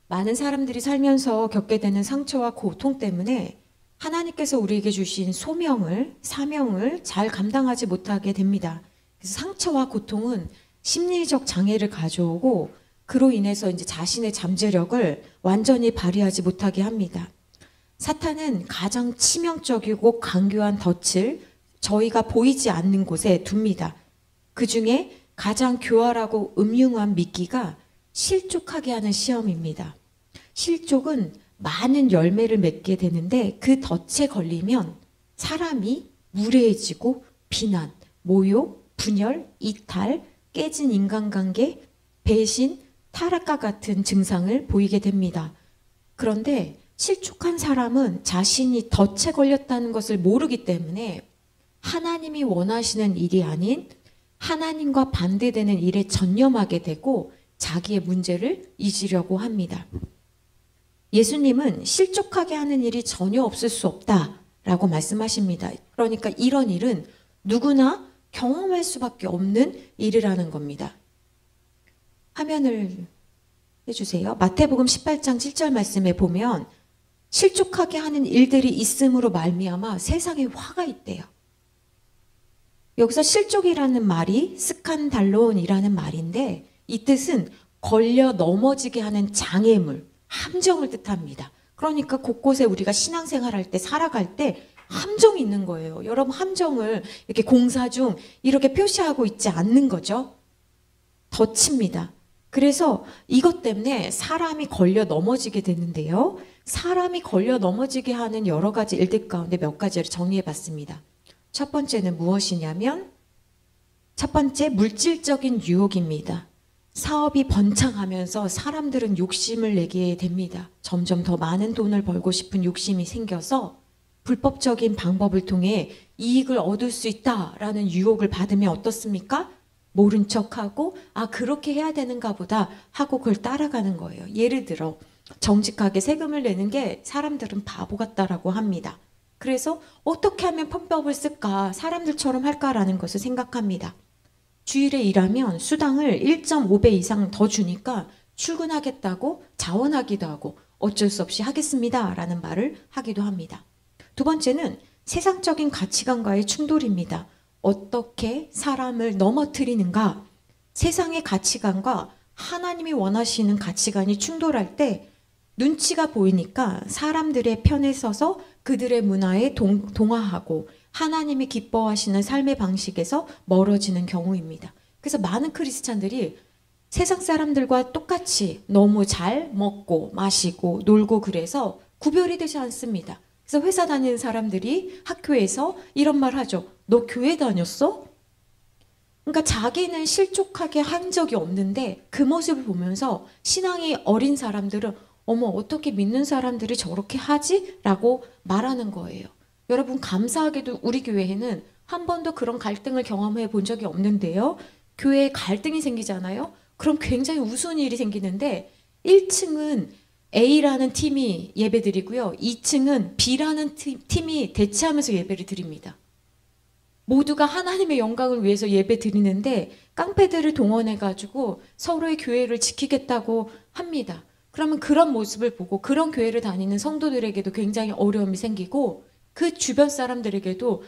많은 사람들이 살면서 겪게 되는 상처와 고통 때문에 하나님께서 우리에게 주신 소명을, 사명을 잘 감당하지 못하게 됩니다. 그래서 상처와 고통은 심리적 장애를 가져오고 그로 인해서 이제 자신의 잠재력을 완전히 발휘하지 못하게 합니다. 사탄은 가장 치명적이고 강교한 덫을 저희가 보이지 않는 곳에 둡니다. 그 중에 가장 교활하고 음흉한 미끼가 실족하게 하는 시험입니다. 실족은 많은 열매를 맺게 되는데 그 덫에 걸리면 사람이 무례해지고 비난, 모욕, 분열, 이탈, 깨진 인간관계, 배신, 타락과 같은 증상을 보이게 됩니다. 그런데 실족한 사람은 자신이 덫에 걸렸다는 것을 모르기 때문에 하나님이 원하시는 일이 아닌 하나님과 반대되는 일에 전념하게 되고 자기의 문제를 잊으려고 합니다. 예수님은 실족하게 하는 일이 전혀 없을 수 없다라고 말씀하십니다. 그러니까 이런 일은 누구나 경험할 수밖에 없는 일이라는 겁니다. 화면을 해주세요. 마태복음 18장 7절 말씀에 보면 실족하게 하는 일들이 있음으로 말미암아 세상에 화가 있대요. 여기서 실족이라는 말이 스칸달론이라는 말인데 이 뜻은 걸려 넘어지게 하는 장애물, 함정을 뜻합니다. 그러니까 곳곳에 우리가 신앙생활할 때 살아갈 때 함정이 있는 거예요. 여러분 함정을 이렇게 공사 중 이렇게 표시하고 있지 않는 거죠. 덫입니다. 그래서 이것 때문에 사람이 걸려 넘어지게 되는데요. 사람이 걸려 넘어지게 하는 여러 가지 일들 가운데 몇 가지를 정리해 봤습니다. 첫 번째는 무엇이냐면 첫 번째 물질적인 유혹입니다. 사업이 번창하면서 사람들은 욕심을 내게 됩니다. 점점 더 많은 돈을 벌고 싶은 욕심이 생겨서 불법적인 방법을 통해 이익을 얻을 수 있다라는 유혹을 받으면 어떻습니까? 모른 척하고 그렇게 해야 되는가 보다 하고 그걸 따라가는 거예요. 예를 들어 정직하게 세금을 내는 게 사람들은 바보 같다라고 합니다. 그래서 어떻게 하면 편법을 쓸까? 사람들처럼 할까라는 것을 생각합니다. 주일에 일하면 수당을 1.5배 이상 더 주니까 출근하겠다고 자원하기도 하고 어쩔 수 없이 하겠습니다 라는 말을 하기도 합니다. 두 번째는 세상적인 가치관과의 충돌입니다. 어떻게 사람을 넘어뜨리는가? 세상의 가치관과 하나님이 원하시는 가치관이 충돌할 때 눈치가 보이니까 사람들의 편에 서서 그들의 문화에 동화하고 하나님이 기뻐하시는 삶의 방식에서 멀어지는 경우입니다. 그래서 많은 크리스찬들이 세상 사람들과 똑같이 너무 잘 먹고 마시고 놀고 그래서 구별이 되지 않습니다. 그래서 회사 다니는 사람들이 학교에서 이런 말 하죠. 너 교회 다녔어? 그러니까 자기는 실족하게 한 적이 없는데 그 모습을 보면서 신앙이 어린 사람들은 어머 어떻게 믿는 사람들이 저렇게 하지? 라고 말하는 거예요. 여러분 감사하게도 우리 교회에는 한 번도 그런 갈등을 경험해 본 적이 없는데요. 교회에 갈등이 생기잖아요. 그럼 굉장히 우스운 일이 생기는데 1층은 A라는 팀이 예배드리고요. 2층은 B라는 팀이 대치하면서 예배를 드립니다. 모두가 하나님의 영광을 위해서 예배 드리는데 깡패들을 동원해가지고 서로의 교회를 지키겠다고 합니다. 그러면 그런 모습을 보고 그런 교회를 다니는 성도들에게도 굉장히 어려움이 생기고 그 주변 사람들에게도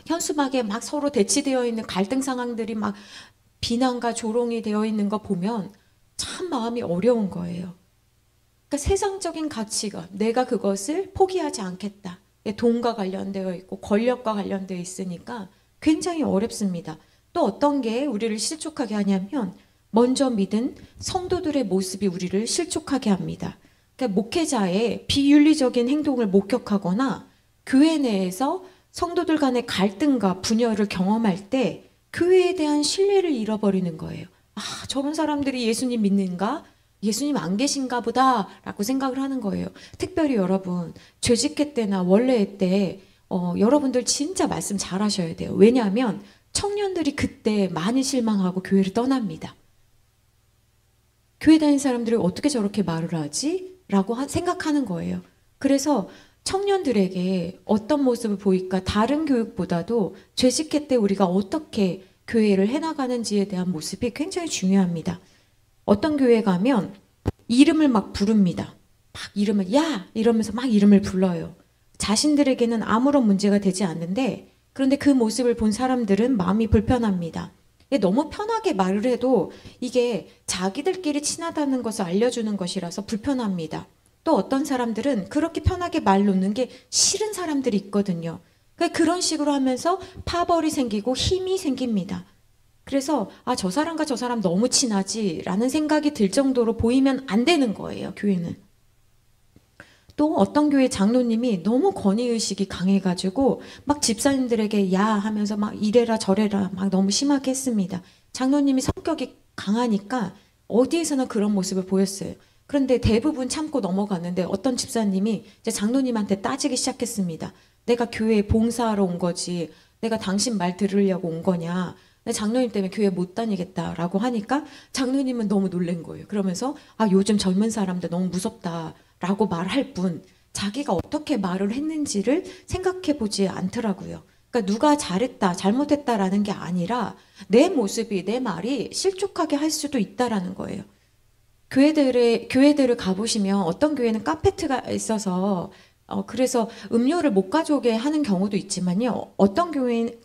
현수막에 막 서로 대치되어 있는 갈등 상황들이 막 비난과 조롱이 되어 있는 거 보면 참 마음이 어려운 거예요. 그러니까 세상적인 가치가 내가 그것을 포기하지 않겠다. 돈과 관련되어 있고 권력과 관련되어 있으니까 굉장히 어렵습니다. 또 어떤 게 우리를 실족하게 하냐면 먼저 믿은 성도들의 모습이 우리를 실족하게 합니다. 그러니까 목회자의 비윤리적인 행동을 목격하거나 교회 내에서 성도들 간의 갈등과 분열을 경험할 때 교회에 대한 신뢰를 잃어버리는 거예요. 저런 사람들이 예수님 믿는가? 예수님 안 계신가 보다 라고 생각을 하는 거예요. 특별히 여러분 죄직회 때나 원래회 때 여러분들 진짜 말씀 잘 하셔야 돼요. 왜냐하면 청년들이 그때 많이 실망하고 교회를 떠납니다. 교회 다니는 사람들이 어떻게 저렇게 말을 하지? 라고 생각하는 거예요. 그래서 청년들에게 어떤 모습을 보일까? 다른 교육보다도 죄식회 때 우리가 어떻게 교회를 해나가는지에 대한 모습이 굉장히 중요합니다. 어떤 교회 가면 이름을 막 부릅니다. 막 이름을 야 이러면서 막 이름을 불러요. 자신들에게는 아무런 문제가 되지 않는데 그런데 그 모습을 본 사람들은 마음이 불편합니다. 너무 편하게 말을 해도 이게 자기들끼리 친하다는 것을 알려주는 것이라서 불편합니다. 또 어떤 사람들은 그렇게 편하게 말 놓는 게 싫은 사람들이 있거든요. 그런 식으로 하면서 파벌이 생기고 힘이 생깁니다. 그래서 저 사람과 저 사람 너무 친하지 라는 생각이 들 정도로 보이면 안 되는 거예요, 교회는. 또 어떤 교회 장로님이 너무 권위의식이 강해가지고 막 집사님들에게 야 하면서 막 이래라 저래라 막 너무 심하게 했습니다. 장로님이 성격이 강하니까 어디에서나 그런 모습을 보였어요. 그런데 대부분 참고 넘어갔는데 어떤 집사님이 이제 장로님한테 따지기 시작했습니다. 내가 교회에 봉사하러 온 거지 내가 당신 말 들으려고 온 거냐. 장로님 때문에 교회 못 다니겠다라고 하니까 장로님은 너무 놀란 거예요. 그러면서 요즘 젊은 사람들 너무 무섭다라고 말할 뿐 자기가 어떻게 말을 했는지를 생각해 보지 않더라고요. 그러니까 누가 잘했다 잘못했다라는 게 아니라 내 모습이 내 말이 실족하게 할 수도 있다라는 거예요. 교회들을 가보시면 어떤 교회는 카페트가 있어서 그래서 음료를 못 가져오게 하는 경우도 있지만요. 어떤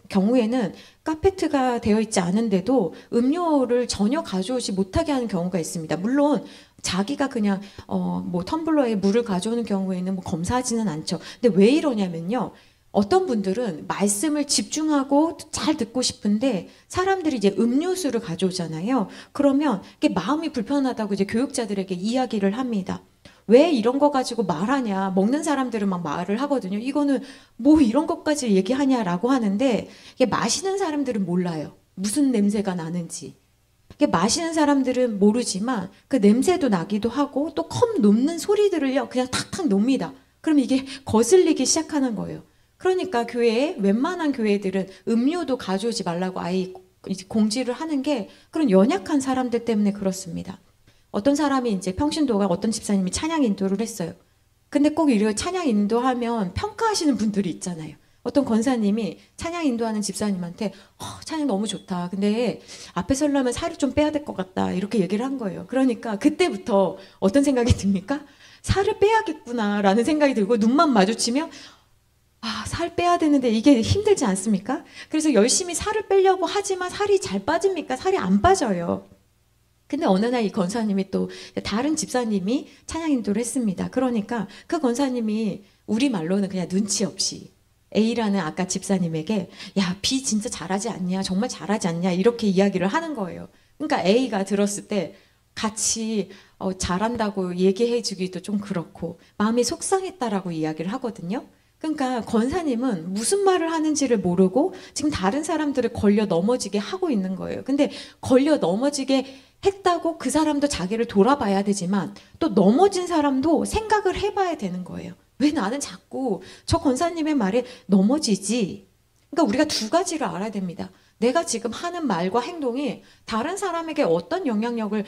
경우에는 카페트가 되어 있지 않은데도 음료를 전혀 가져오지 못하게 하는 경우가 있습니다. 물론 자기가 그냥 뭐 텀블러에 물을 가져오는 경우에는 뭐 검사하지는 않죠. 근데 왜 이러냐면요. 어떤 분들은 말씀을 집중하고 잘 듣고 싶은데 사람들이 이제 음료수를 가져오잖아요. 그러면 이게 마음이 불편하다고 이제 교육자들에게 이야기를 합니다. 왜 이런 거 가지고 말하냐. 먹는 사람들은 막 말을 하거든요. 이거는 뭐 이런 것까지 얘기하냐라고 하는데 이게 마시는 사람들은 몰라요. 무슨 냄새가 나는지. 이게 마시는 사람들은 모르지만 그 냄새도 나기도 하고 또 컵 놓는 소리들을요. 그냥 탁탁 놓습니다. 그럼 이게 거슬리기 시작하는 거예요. 그러니까 교회에 웬만한 교회들은 음료도 가져오지 말라고 아예 공지를 하는 게 그런 연약한 사람들 때문에 그렇습니다. 어떤 사람이 이제 평신도가 어떤 집사님이 찬양 인도를 했어요. 근데 꼭 이렇게 찬양 인도하면 평가하시는 분들이 있잖아요. 어떤 권사님이 찬양 인도하는 집사님한테 찬양 너무 좋다. 근데 앞에 서려면 살을 좀 빼야 될 것 같다. 이렇게 얘기를 한 거예요. 그러니까 그때부터 어떤 생각이 듭니까? 살을 빼야겠구나 라는 생각이 들고 눈만 마주치면 살 빼야 되는데 이게 힘들지 않습니까? 그래서 열심히 살을 빼려고 하지만 살이 잘 빠집니까? 살이 안 빠져요. 근데 어느 날 이 권사님이 또 다른 집사님이 찬양 인도를 했습니다. 그러니까 그 권사님이 우리말로는 그냥 눈치 없이 A라는 아까 집사님에게 야, B 진짜 잘하지 않냐? 정말 잘하지 않냐? 이렇게 이야기를 하는 거예요. 그러니까 A가 들었을 때 같이 잘한다고 얘기해 주기도 좀 그렇고 마음이 속상했다라고 이야기를 하거든요. 그러니까 권사님은 무슨 말을 하는지를 모르고 지금 다른 사람들을 걸려 넘어지게 하고 있는 거예요. 근데 걸려 넘어지게 했다고 그 사람도 자기를 돌아봐야 되지만 또 넘어진 사람도 생각을 해봐야 되는 거예요. 왜 나는 자꾸 저 권사님의 말에 넘어지지? 그러니까 우리가 두 가지를 알아야 됩니다. 내가 지금 하는 말과 행동이 다른 사람에게 어떤 영향력을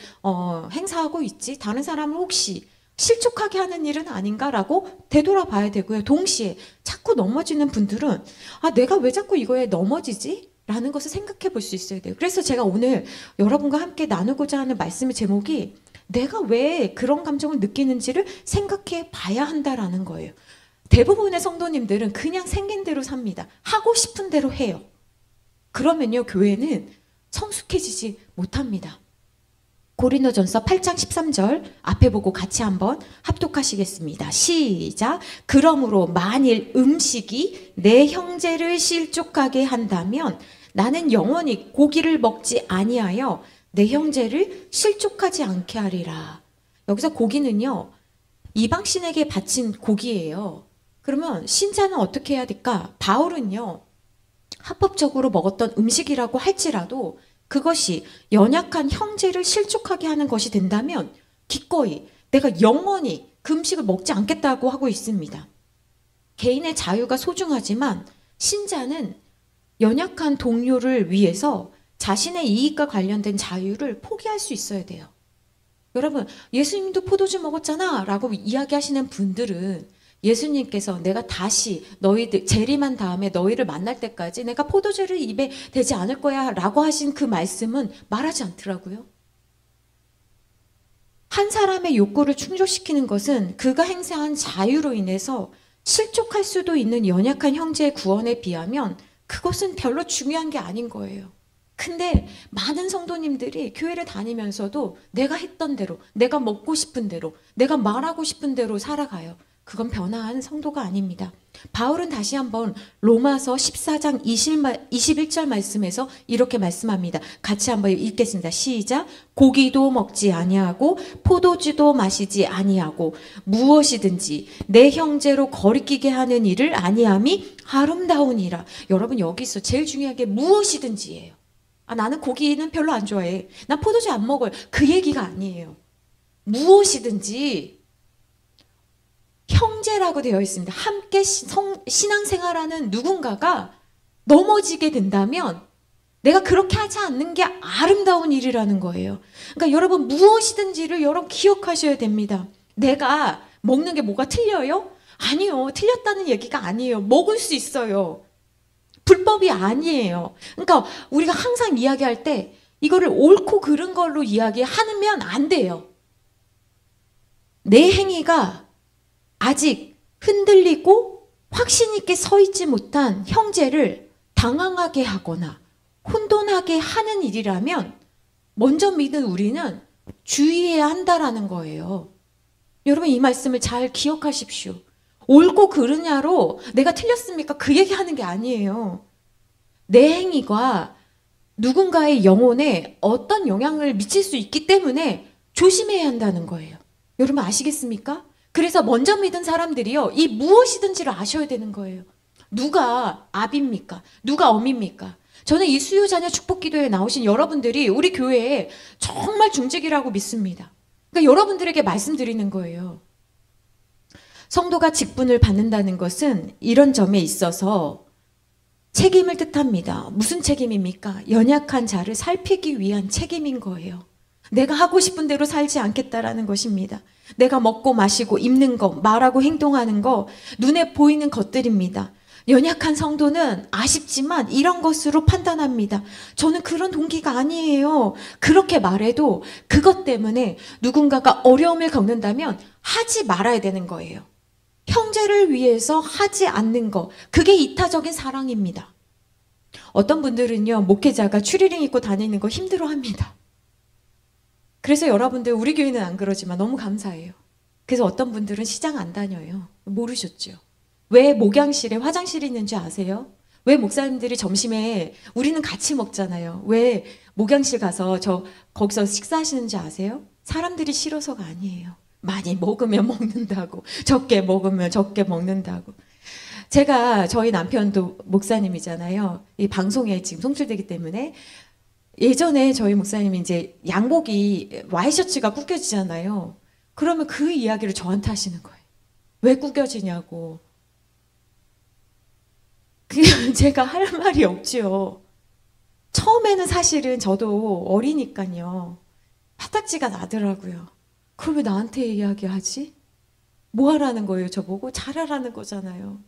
행사하고 있지? 다른 사람을 혹시 실족하게 하는 일은 아닌가라고 되돌아봐야 되고요. 동시에 자꾸 넘어지는 분들은 내가 왜 자꾸 이거에 넘어지지? 라는 것을 생각해 볼 수 있어야 돼요. 그래서 제가 오늘 여러분과 함께 나누고자 하는 말씀의 제목이 내가 왜 그런 감정을 느끼는지를 생각해 봐야 한다라는 거예요. 대부분의 성도님들은 그냥 생긴 대로 삽니다. 하고 싶은 대로 해요. 그러면요, 교회는 성숙해지지 못합니다. 고린도전서 8장 13절 앞에 보고 같이 한번 합독하시겠습니다. 시작. 그러므로 만일 음식이 내 형제를 실족하게 한다면 나는 영원히 고기를 먹지 아니하여 내 형제를 실족하지 않게 하리라. 여기서 고기는요, 이방신에게 바친 고기예요. 그러면 신자는 어떻게 해야 될까? 바울은요, 합법적으로 먹었던 음식이라고 할지라도 그것이 연약한 형제를 실족하게 하는 것이 된다면 기꺼이 내가 영원히 그 음식을 먹지 않겠다고 하고 있습니다. 개인의 자유가 소중하지만 신자는 연약한 동료를 위해서 자신의 이익과 관련된 자유를 포기할 수 있어야 돼요. 여러분, 예수님도 포도주 먹었잖아 라고 이야기하시는 분들은 예수님께서 내가 다시 너희들 재림한 다음에 너희를 만날 때까지 내가 포도주를 입에 대지 않을 거야 라고 하신 그 말씀은 말하지 않더라고요. 한 사람의 욕구를 충족시키는 것은 그가 행사한 자유로 인해서 실족할 수도 있는 연약한 형제의 구원에 비하면 그것은 별로 중요한 게 아닌 거예요. 근데 많은 성도님들이 교회를 다니면서도 내가 했던 대로, 내가 먹고 싶은 대로, 내가 말하고 싶은 대로 살아가요. 그건 변화한 성도가 아닙니다. 바울은 다시 한번 로마서 14장 21절 말씀에서 이렇게 말씀합니다. 같이 한번 읽겠습니다. 시작. 고기도 먹지 아니하고 포도주도 마시지 아니하고 무엇이든지 내 형제로 거리끼게 하는 일을 아니함이 아름다우니라. 여러분 여기서 제일 중요한 게 무엇이든지예요. 나는 고기는 별로 안 좋아해. 난 포도주 안 먹어요. 그 얘기가 아니에요. 무엇이든지 형제라고 되어 있습니다. 함께 신앙생활하는 누군가가 넘어지게 된다면 내가 그렇게 하지 않는 게 아름다운 일이라는 거예요. 그러니까 여러분 무엇이든지를 여러분 기억하셔야 됩니다. 내가 먹는 게 뭐가 틀려요? 아니요. 틀렸다는 얘기가 아니에요. 먹을 수 있어요. 불법이 아니에요. 그러니까 우리가 항상 이야기할 때 이거를 옳고 그른 걸로 이야기하면 안 돼요. 내 행위가 아직 흔들리고 확신 있게 서 있지 못한 형제를 당황하게 하거나 혼돈하게 하는 일이라면 먼저 믿은 우리는 주의해야 한다라는 거예요. 여러분 이 말씀을 잘 기억하십시오. 옳고 그르냐로 내가 틀렸습니까? 그 얘기하는 게 아니에요. 내 행위가 누군가의 영혼에 어떤 영향을 미칠 수 있기 때문에 조심해야 한다는 거예요. 여러분 아시겠습니까? 그래서 먼저 믿은 사람들이요. 이 무엇이든지를 아셔야 되는 거예요. 누가 아비입니까? 누가 엄입니까? 저는 이 수요자녀 축복기도에 나오신 여러분들이 우리 교회에 정말 중직이라고 믿습니다. 그러니까 여러분들에게 말씀드리는 거예요. 성도가 직분을 받는다는 것은 이런 점에 있어서 책임을 뜻합니다. 무슨 책임입니까? 연약한 자를 살피기 위한 책임인 거예요. 내가 하고 싶은 대로 살지 않겠다라는 것입니다. 내가 먹고 마시고 입는 거, 말하고 행동하는 거, 눈에 보이는 것들입니다. 연약한 성도는 아쉽지만 이런 것으로 판단합니다. 저는 그런 동기가 아니에요. 그렇게 말해도 그것 때문에 누군가가 어려움을 겪는다면 하지 말아야 되는 거예요. 형제를 위해서 하지 않는 거, 그게 이타적인 사랑입니다. 어떤 분들은요, 목회자가 추리닝 입고 다니는 거 힘들어합니다. 그래서 여러분들 우리 교회는 안 그러지만 너무 감사해요. 그래서 어떤 분들은 시장 안 다녀요. 모르셨죠? 왜 목양실에 화장실이 있는지 아세요? 왜 목사님들이 점심에 우리는 같이 먹잖아요. 왜 목양실 가서 거기서 식사하시는지 아세요? 사람들이 싫어서가 아니에요. 많이 먹으면 먹는다고, 적게 먹으면 적게 먹는다고. 제가 저희 남편도 목사님이잖아요. 이 방송에 지금 송출되기 때문에 예전에 저희 목사님이 이제 양복이 와이셔츠가 구겨지잖아요. 그러면 그 이야기를 저한테 하시는 거예요. 왜 구겨지냐고. 제가 할 말이 없지요. 처음에는 사실은 저도 어리니까요. 화딱지가 나더라고요. 그걸 왜 나한테 이야기하지? 뭐 하라는 거예요, 저보고? 잘하라는 거잖아요.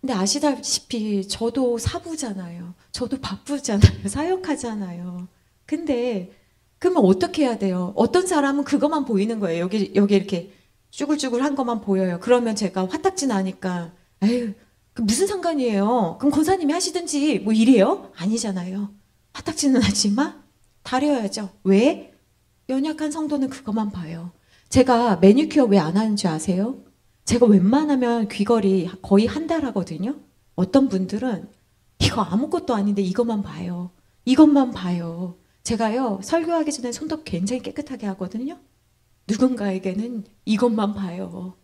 근데 아시다시피 저도 사부잖아요. 저도 바쁘잖아요. 사역하잖아요. 근데 그러면 어떻게 해야 돼요? 어떤 사람은 그것만 보이는 거예요. 여기 이렇게 쭈글쭈글한 것만 보여요. 그러면 제가 화딱지 나니까 에휴, 그 무슨 상관이에요? 그럼 권사님이 하시든지 뭐 이래요? 아니잖아요. 화딱지는 나지만 다려야죠. 왜? 연약한 성도는 그것만 봐요. 제가 매니큐어 왜 안 하는지 아세요? 제가 웬만하면 귀걸이 거의 한 달 하거든요. 어떤 분들은 이거 아무것도 아닌데 이것만 봐요. 이것만 봐요. 제가요, 설교하기 전에 손톱 굉장히 깨끗하게 하거든요. 누군가에게는 이것만 봐요.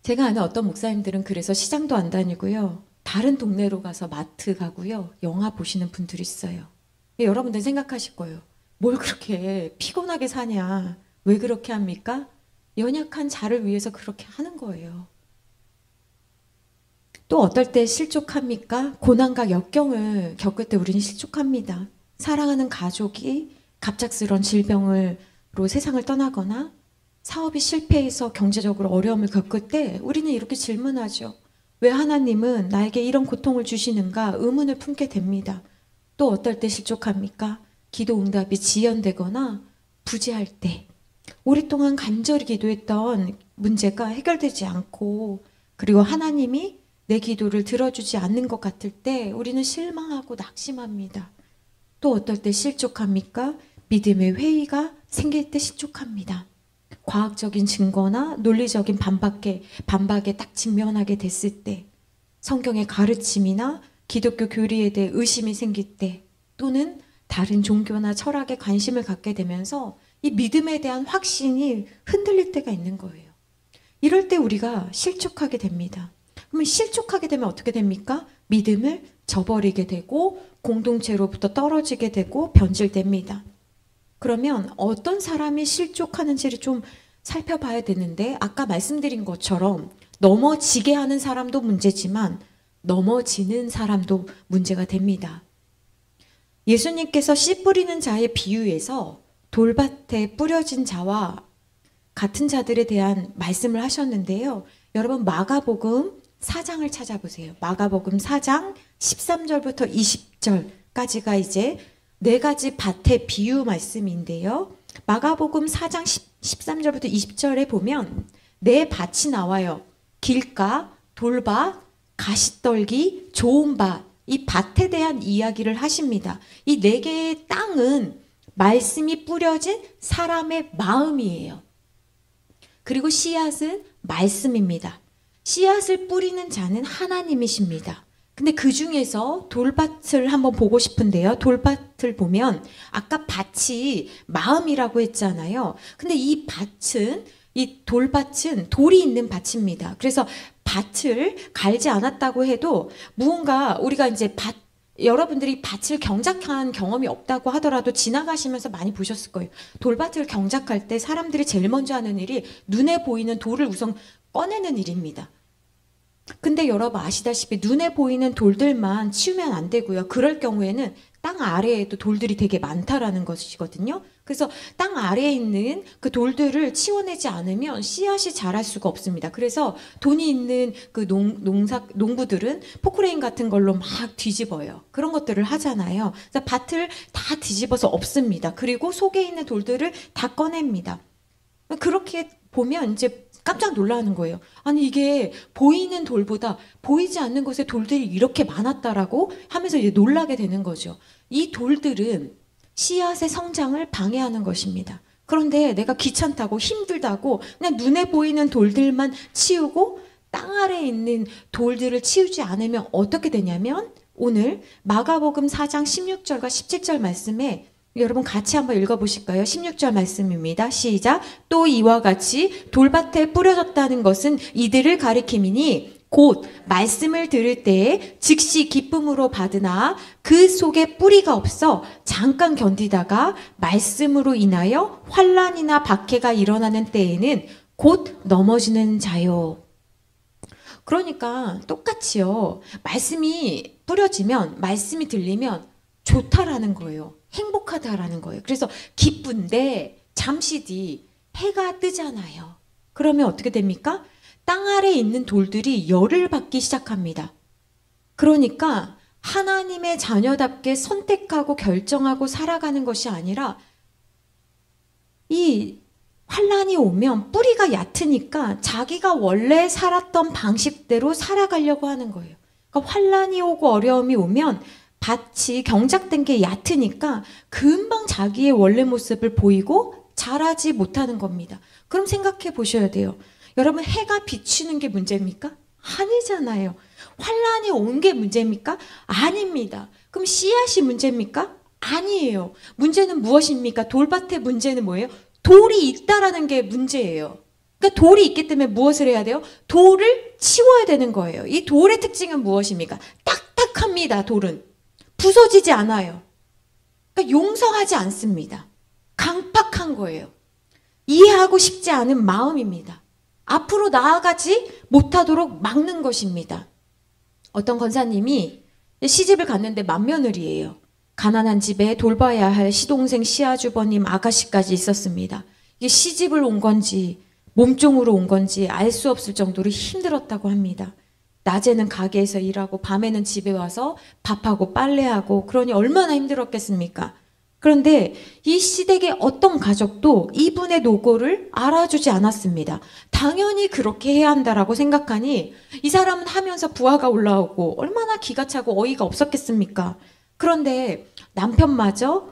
제가 아는 어떤 목사님들은 그래서 시장도 안 다니고요. 다른 동네로 가서 마트 가고요. 영화 보시는 분들이 있어요. 여러분들 생각하실 거예요. 뭘 그렇게 피곤하게 사냐. 왜 그렇게 합니까? 연약한 자를 위해서 그렇게 하는 거예요. 또 어떨 때 실족합니까? 고난과 역경을 겪을 때 우리는 실족합니다. 사랑하는 가족이 갑작스런 질병으로 세상을 떠나거나 사업이 실패해서 경제적으로 어려움을 겪을 때 우리는 이렇게 질문하죠. 왜 하나님은 나에게 이런 고통을 주시는가 의문을 품게 됩니다. 또 어떨 때 실족합니까? 기도 응답이 지연되거나 부재할 때, 오랫동안 간절히 기도했던 문제가 해결되지 않고, 그리고 하나님이 내 기도를 들어주지 않는 것 같을 때 우리는 실망하고 낙심합니다. 또 어떨 때 실족합니까? 믿음의 회의가 생길 때 실족합니다. 과학적인 증거나 논리적인 반박에 딱 직면하게 됐을 때, 성경의 가르침이나 기독교 교리에 대해 의심이 생길 때, 또는 다른 종교나 철학에 관심을 갖게 되면서 이 믿음에 대한 확신이 흔들릴 때가 있는 거예요. 이럴 때 우리가 실족하게 됩니다. 그러면 실족하게 되면 어떻게 됩니까? 믿음을 저버리게 되고 공동체로부터 떨어지게 되고 변질됩니다. 그러면 어떤 사람이 실족하는지를 좀 살펴봐야 되는데, 아까 말씀드린 것처럼 넘어지게 하는 사람도 문제지만 넘어지는 사람도 문제가 됩니다. 예수님께서 씨 뿌리는 자의 비유에서 돌밭에 뿌려진 자와 같은 자들에 대한 말씀을 하셨는데요. 여러분 마가복음 4장을 찾아보세요. 마가복음 4장 13절부터 20절까지가 이제 네 가지 밭의 비유 말씀인데요. 마가복음 4장 13절부터 20절에 보면 네 밭이 나와요. 길가, 돌밭, 가시떨기, 좋은 밭. 이 밭에 대한 이야기를 하십니다. 이 네 개의 땅은 말씀이 뿌려진 사람의 마음이에요. 그리고 씨앗은 말씀입니다. 씨앗을 뿌리는 자는 하나님이십니다. 근데 그 중에서 돌밭을 한번 보고 싶은데요. 돌밭을 보면 아까 밭이 마음이라고 했잖아요. 근데 이 돌밭은 돌이 있는 밭입니다. 그래서 밭을 갈지 않았다고 해도 무언가 우리가 이제 여러분들이 밭을 경작한 경험이 없다고 하더라도 지나가시면서 많이 보셨을 거예요. 돌밭을 경작할 때 사람들이 제일 먼저 하는 일이 눈에 보이는 돌을 우선 꺼내는 일입니다. 근데 여러분 아시다시피 눈에 보이는 돌들만 치우면 안 되고요. 그럴 경우에는 땅 아래에도 돌들이 되게 많다라는 것이거든요. 그래서 땅 아래에 있는 그 돌들을 치워내지 않으면 씨앗이 자랄 수가 없습니다. 그래서 돈이 있는 그 농부들은 포크레인 같은 걸로 막 뒤집어요. 그런 것들을 하잖아요. 그래서 밭을 다 뒤집어서 없습니다. 그리고 속에 있는 돌들을 다 꺼냅니다. 그렇게 보면 이제 깜짝 놀라는 거예요. 아니 이게 보이는 돌보다 보이지 않는 곳에 돌들이 이렇게 많았다라고 하면서 이제 놀라게 되는 거죠. 이 돌들은 씨앗의 성장을 방해하는 것입니다. 그런데 내가 귀찮다고 힘들다고 그냥 눈에 보이는 돌들만 치우고 땅 아래에 있는 돌들을 치우지 않으면 어떻게 되냐면, 오늘 마가복음 4장 16절과 17절 말씀에 여러분 같이 한번 읽어보실까요? 16절 말씀입니다. 시작. 또 이와 같이 돌밭에 뿌려졌다는 것은 이들을 가리킴이니 곧 말씀을 들을 때에 즉시 기쁨으로 받으나 그 속에 뿌리가 없어 잠깐 견디다가 말씀으로 인하여 환난이나 박해가 일어나는 때에는 곧 넘어지는 자요. 그러니까 똑같이요. 말씀이 뿌려지면, 말씀이 들리면 좋다라는 거예요. 행복하다라는 거예요. 그래서 기쁜데 잠시 뒤 해가 뜨잖아요. 그러면 어떻게 됩니까? 땅 아래에 있는 돌들이 열을 받기 시작합니다. 그러니까 하나님의 자녀답게 선택하고 결정하고 살아가는 것이 아니라, 이 환난이 오면 뿌리가 얕으니까 자기가 원래 살았던 방식대로 살아가려고 하는 거예요. 그러니까 환난이 오고 어려움이 오면 밭이 경작된 게 얕으니까 금방 자기의 원래 모습을 보이고 자라지 못하는 겁니다. 그럼 생각해 보셔야 돼요. 여러분, 해가 비추는 게 문제입니까? 아니잖아요. 환난이 온 게 문제입니까? 아닙니다. 그럼 씨앗이 문제입니까? 아니에요. 문제는 무엇입니까? 돌밭의 문제는 뭐예요? 돌이 있다라는 게 문제예요. 그러니까 돌이 있기 때문에 무엇을 해야 돼요? 돌을 치워야 되는 거예요. 이 돌의 특징은 무엇입니까? 딱딱합니다. 돌은 부서지지 않아요. 그러니까 용서하지 않습니다. 강팍한 거예요. 이해하고 싶지 않은 마음입니다. 앞으로 나아가지 못하도록 막는 것입니다. 어떤 권사님이 시집을 갔는데 맏며느리예요. 가난한 집에 돌봐야 할 시동생, 시아주버님, 아가씨까지 있었습니다. 이게 시집을 온 건지 몸종으로 온 건지 알 수 없을 정도로 힘들었다고 합니다. 낮에는 가게에서 일하고 밤에는 집에 와서 밥하고 빨래하고, 그러니 얼마나 힘들었겠습니까? 그런데 이 시댁의 어떤 가족도 이분의 노고를 알아주지 않았습니다. 당연히 그렇게 해야 한다라고 생각하니 이 사람은 하면서 부하가 올라오고 얼마나 기가 차고 어이가 없었겠습니까? 그런데 남편마저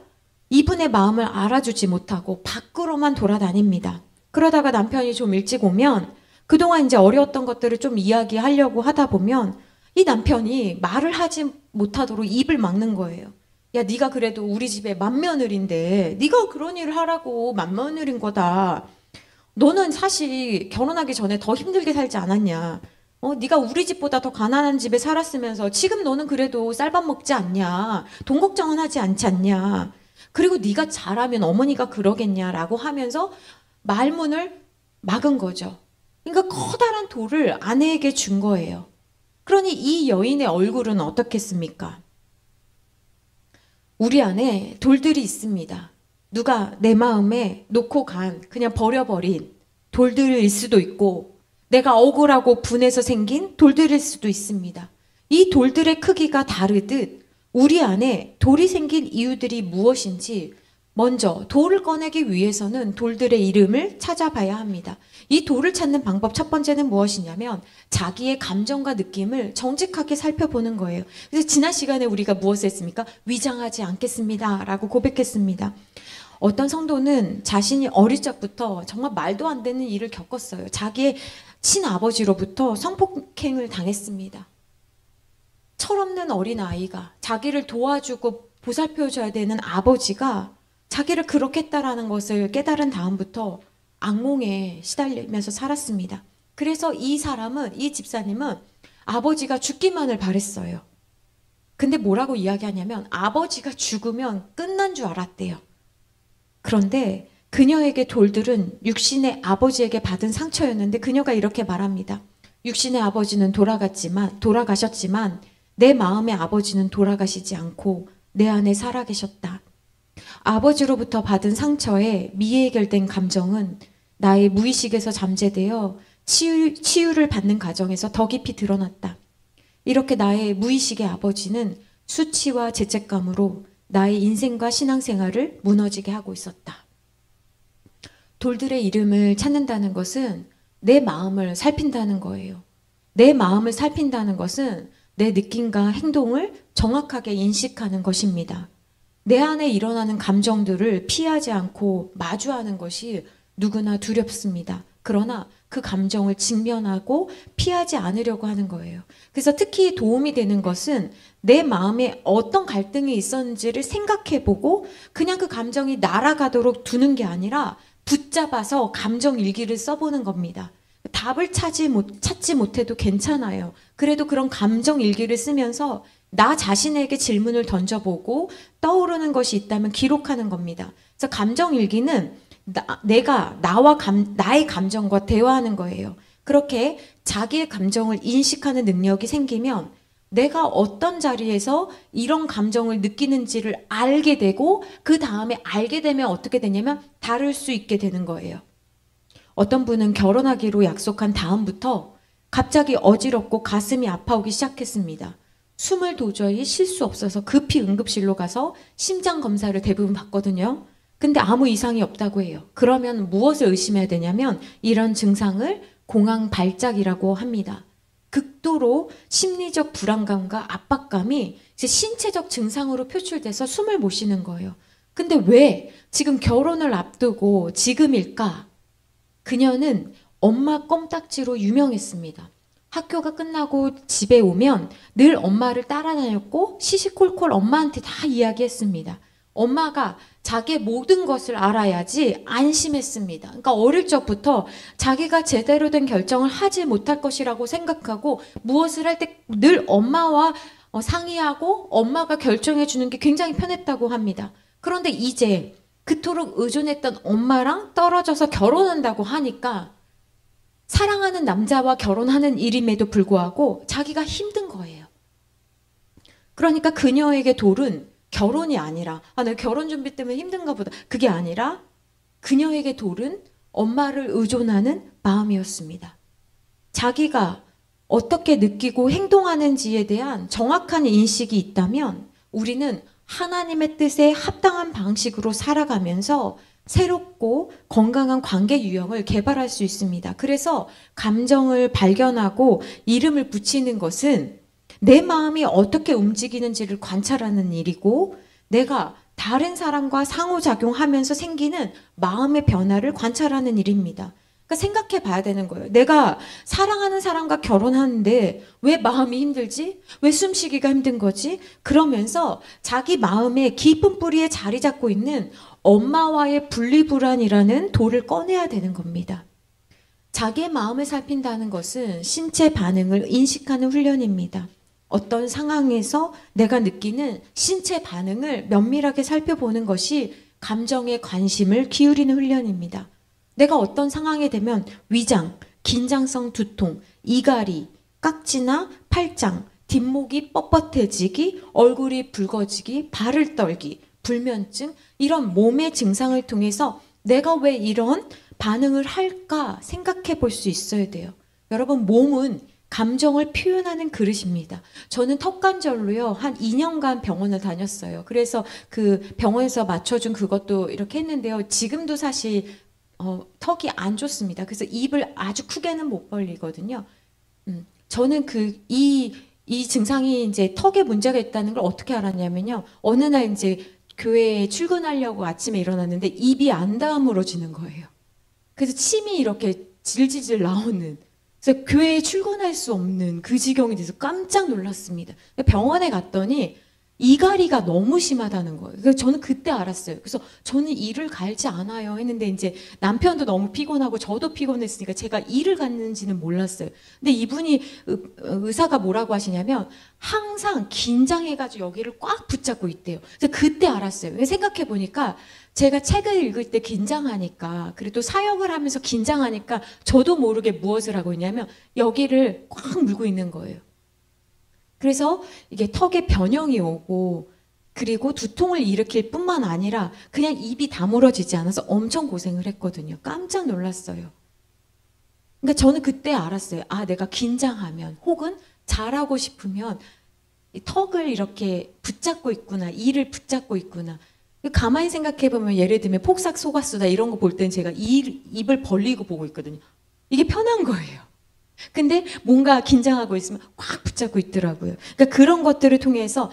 이분의 마음을 알아주지 못하고 밖으로만 돌아다닙니다. 그러다가 남편이 좀 일찍 오면 그동안 이제 어려웠던 것들을 좀 이야기하려고 하다 보면 이 남편이 말을 하지 못하도록 입을 막는 거예요. 야, 네가 그래도 우리 집의 맏며느리인데 네가 그런 일을 하라고 맏며느리인 거다. 너는 사실 결혼하기 전에 더 힘들게 살지 않았냐. 네가 우리 집보다 더 가난한 집에 살았으면서 지금 너는 그래도 쌀밥 먹지 않냐. 돈 걱정은 하지 않지 않냐. 그리고 네가 잘하면 어머니가 그러겠냐라고 하면서 말문을 막은 거죠. 그러니까 커다란 돌을 아내에게 준 거예요. 그러니 이 여인의 얼굴은 어떻겠습니까? 우리 안에 돌들이 있습니다. 누가 내 마음에 놓고 간 그냥 버려버린 돌들일 수도 있고 내가 억울하고 분해서 생긴 돌들일 수도 있습니다. 이 돌들의 크기가 다르듯 우리 안에 돌이 생긴 이유들이 무엇인지 먼저 돌을 꺼내기 위해서는 돌들의 이름을 찾아봐야 합니다. 이 돌을 찾는 방법 첫 번째는 무엇이냐면 자기의 감정과 느낌을 정직하게 살펴보는 거예요. 그래서 지난 시간에 우리가 무엇을 했습니까? 위장하지 않겠습니다 라고 고백했습니다. 어떤 성도는 자신이 어릴 적부터 정말 말도 안 되는 일을 겪었어요. 자기의 친아버지로부터 성폭행을 당했습니다. 철없는 어린아이가 자기를 도와주고 보살펴줘야 되는 아버지가 자기를 그렇게 했다라는 것을 깨달은 다음부터 악몽에 시달리면서 살았습니다. 그래서 이 집사님은 아버지가 죽기만을 바랬어요. 근데 뭐라고 이야기하냐면 아버지가 죽으면 끝난 줄 알았대요. 그런데 그녀에게 돌들은 육신의 아버지에게 받은 상처였는데 그녀가 이렇게 말합니다. 육신의 아버지는 돌아가셨지만 내 마음의 아버지는 돌아가시지 않고 내 안에 살아계셨다. 아버지로부터 받은 상처에 미해결된 감정은 나의 무의식에서 잠재되어 치유를 받는 과정에서 더 깊이 드러났다. 이렇게 나의 무의식의 아버지는 수치와 죄책감으로 나의 인생과 신앙생활을 무너지게 하고 있었다. 돌들의 이름을 찾는다는 것은 내 마음을 살핀다는 거예요. 내 마음을 살핀다는 것은 내 느낌과 행동을 정확하게 인식하는 것입니다. 내 안에 일어나는 감정들을 피하지 않고 마주하는 것이 누구나 두렵습니다. 그러나 그 감정을 직면하고 피하지 않으려고 하는 거예요. 그래서 특히 도움이 되는 것은 내 마음에 어떤 갈등이 있었는지를 생각해보고 그냥 그 감정이 날아가도록 두는 게 아니라 붙잡아서 감정 일기를 써보는 겁니다. 답을 찾지 못해도 괜찮아요. 그래도 그런 감정 일기를 쓰면서 나 자신에게 질문을 던져보고 떠오르는 것이 있다면 기록하는 겁니다. 그래서 감정 일기는 나의 감정과 대화하는 거예요. 그렇게 자기의 감정을 인식하는 능력이 생기면 내가 어떤 자리에서 이런 감정을 느끼는지를 알게 되고 그 다음에 알게 되면 어떻게 되냐면 다룰 수 있게 되는 거예요. 어떤 분은 결혼하기로 약속한 다음부터 갑자기 어지럽고 가슴이 아파오기 시작했습니다. 숨을 도저히 쉴 수 없어서 급히 응급실로 가서 심장 검사를 대부분 받거든요. 근데 아무 이상이 없다고 해요. 그러면 무엇을 의심해야 되냐면 이런 증상을 공황 발작이라고 합니다. 극도로 심리적 불안감과 압박감이 이제 신체적 증상으로 표출돼서 숨을 못 쉬는 거예요. 근데 왜 지금 결혼을 앞두고 지금일까? 그녀는 엄마 껌딱지로 유명했습니다. 학교가 끝나고 집에 오면 늘 엄마를 따라다녔고 시시콜콜 엄마한테 다 이야기했습니다. 엄마가 자기의 모든 것을 알아야지 안심했습니다. 그러니까 어릴 적부터 자기가 제대로 된 결정을 하지 못할 것이라고 생각하고 무엇을 할 때 늘 엄마와 상의하고 엄마가 결정해 주는 게 굉장히 편했다고 합니다. 그런데 이제 그토록 의존했던 엄마랑 떨어져서 결혼한다고 하니까 사랑하는 남자와 결혼하는 일임에도 불구하고 자기가 힘든 거예요. 그러니까 그녀에게 돌은 결혼이 아니라 내 결혼 준비 때문에 힘든가 보다. 그게 아니라 그녀에게 돌은 엄마를 의존하는 마음이었습니다. 자기가 어떻게 느끼고 행동하는지에 대한 정확한 인식이 있다면 우리는 하나님의 뜻에 합당한 방식으로 살아가면서 새롭고 건강한 관계 유형을 개발할 수 있습니다. 그래서 감정을 발견하고 이름을 붙이는 것은 내 마음이 어떻게 움직이는지를 관찰하는 일이고, 내가 다른 사람과 상호작용하면서 생기는 마음의 변화를 관찰하는 일입니다. 그러니까 생각해 봐야 되는 거예요. 내가 사랑하는 사람과 결혼하는데 왜 마음이 힘들지? 왜 숨쉬기가 힘든 거지? 그러면서 자기 마음의 깊은 뿌리에 자리 잡고 있는 엄마와의 분리불안이라는 돌을 꺼내야 되는 겁니다. 자기의 마음을 살핀다는 것은 신체 반응을 인식하는 훈련입니다. 어떤 상황에서 내가 느끼는 신체 반응을 면밀하게 살펴보는 것이 감정에 관심을 기울이는 훈련입니다. 내가 어떤 상황에 되면 위장, 긴장성 두통, 이갈이, 깍지나 팔짱, 뒷목이 뻣뻣해지기, 얼굴이 붉어지기, 발을 떨기, 불면증, 이런 몸의 증상을 통해서 내가 왜 이런 반응을 할까 생각해 볼 수 있어야 돼요. 여러분, 몸은 감정을 표현하는 그릇입니다. 저는 턱관절로요, 한 2년간 병원을 다녔어요. 그래서 그 병원에서 맞춰준 그것도 이렇게 했는데요. 지금도 사실 턱이 안 좋습니다. 그래서 입을 아주 크게는 못 벌리거든요. 저는 이 증상이 이제 턱에 문제가 있다는 걸 어떻게 알았냐면요. 어느 날 이제 교회에 출근하려고 아침에 일어났는데 입이 안 다물어지는 거예요. 그래서 침이 이렇게 질질질 나오는, 그래서 교회에 출근할 수 없는 그 지경이 돼서 깜짝 놀랐습니다. 병원에 갔더니 이갈이가 너무 심하다는 거예요. 그래서 저는 그때 알았어요. 그래서 저는 일을 갈지 않아요 했는데, 이제 남편도 너무 피곤하고 저도 피곤했으니까 제가 일을 갔는지는 몰랐어요. 근데 이분이 의사가 뭐라고 하시냐면 항상 긴장해가지고 여기를 꽉 붙잡고 있대요. 그래서 그때 알았어요. 생각해 보니까 제가 책을 읽을 때 긴장하니까, 그리고 또 사역을 하면서 긴장하니까 저도 모르게 무엇을 하고 있냐면 여기를 꽉 물고 있는 거예요. 그래서 이게 턱에 변형이 오고, 그리고 두통을 일으킬 뿐만 아니라 그냥 입이 다물어지지 않아서 엄청 고생을 했거든요. 깜짝 놀랐어요. 그러니까 저는 그때 알았어요. 아, 내가 긴장하면 혹은 잘하고 싶으면 턱을 이렇게 붙잡고 있구나, 이를 붙잡고 있구나. 가만히 생각해 보면 예를 들면 폭삭 속았수다 이런 거 볼 땐 제가 입을 벌리고 보고 있거든요. 이게 편한 거예요. 근데 뭔가 긴장하고 있으면 꽉 붙잡고 있더라고요. 그러니까 그런 것들을 통해서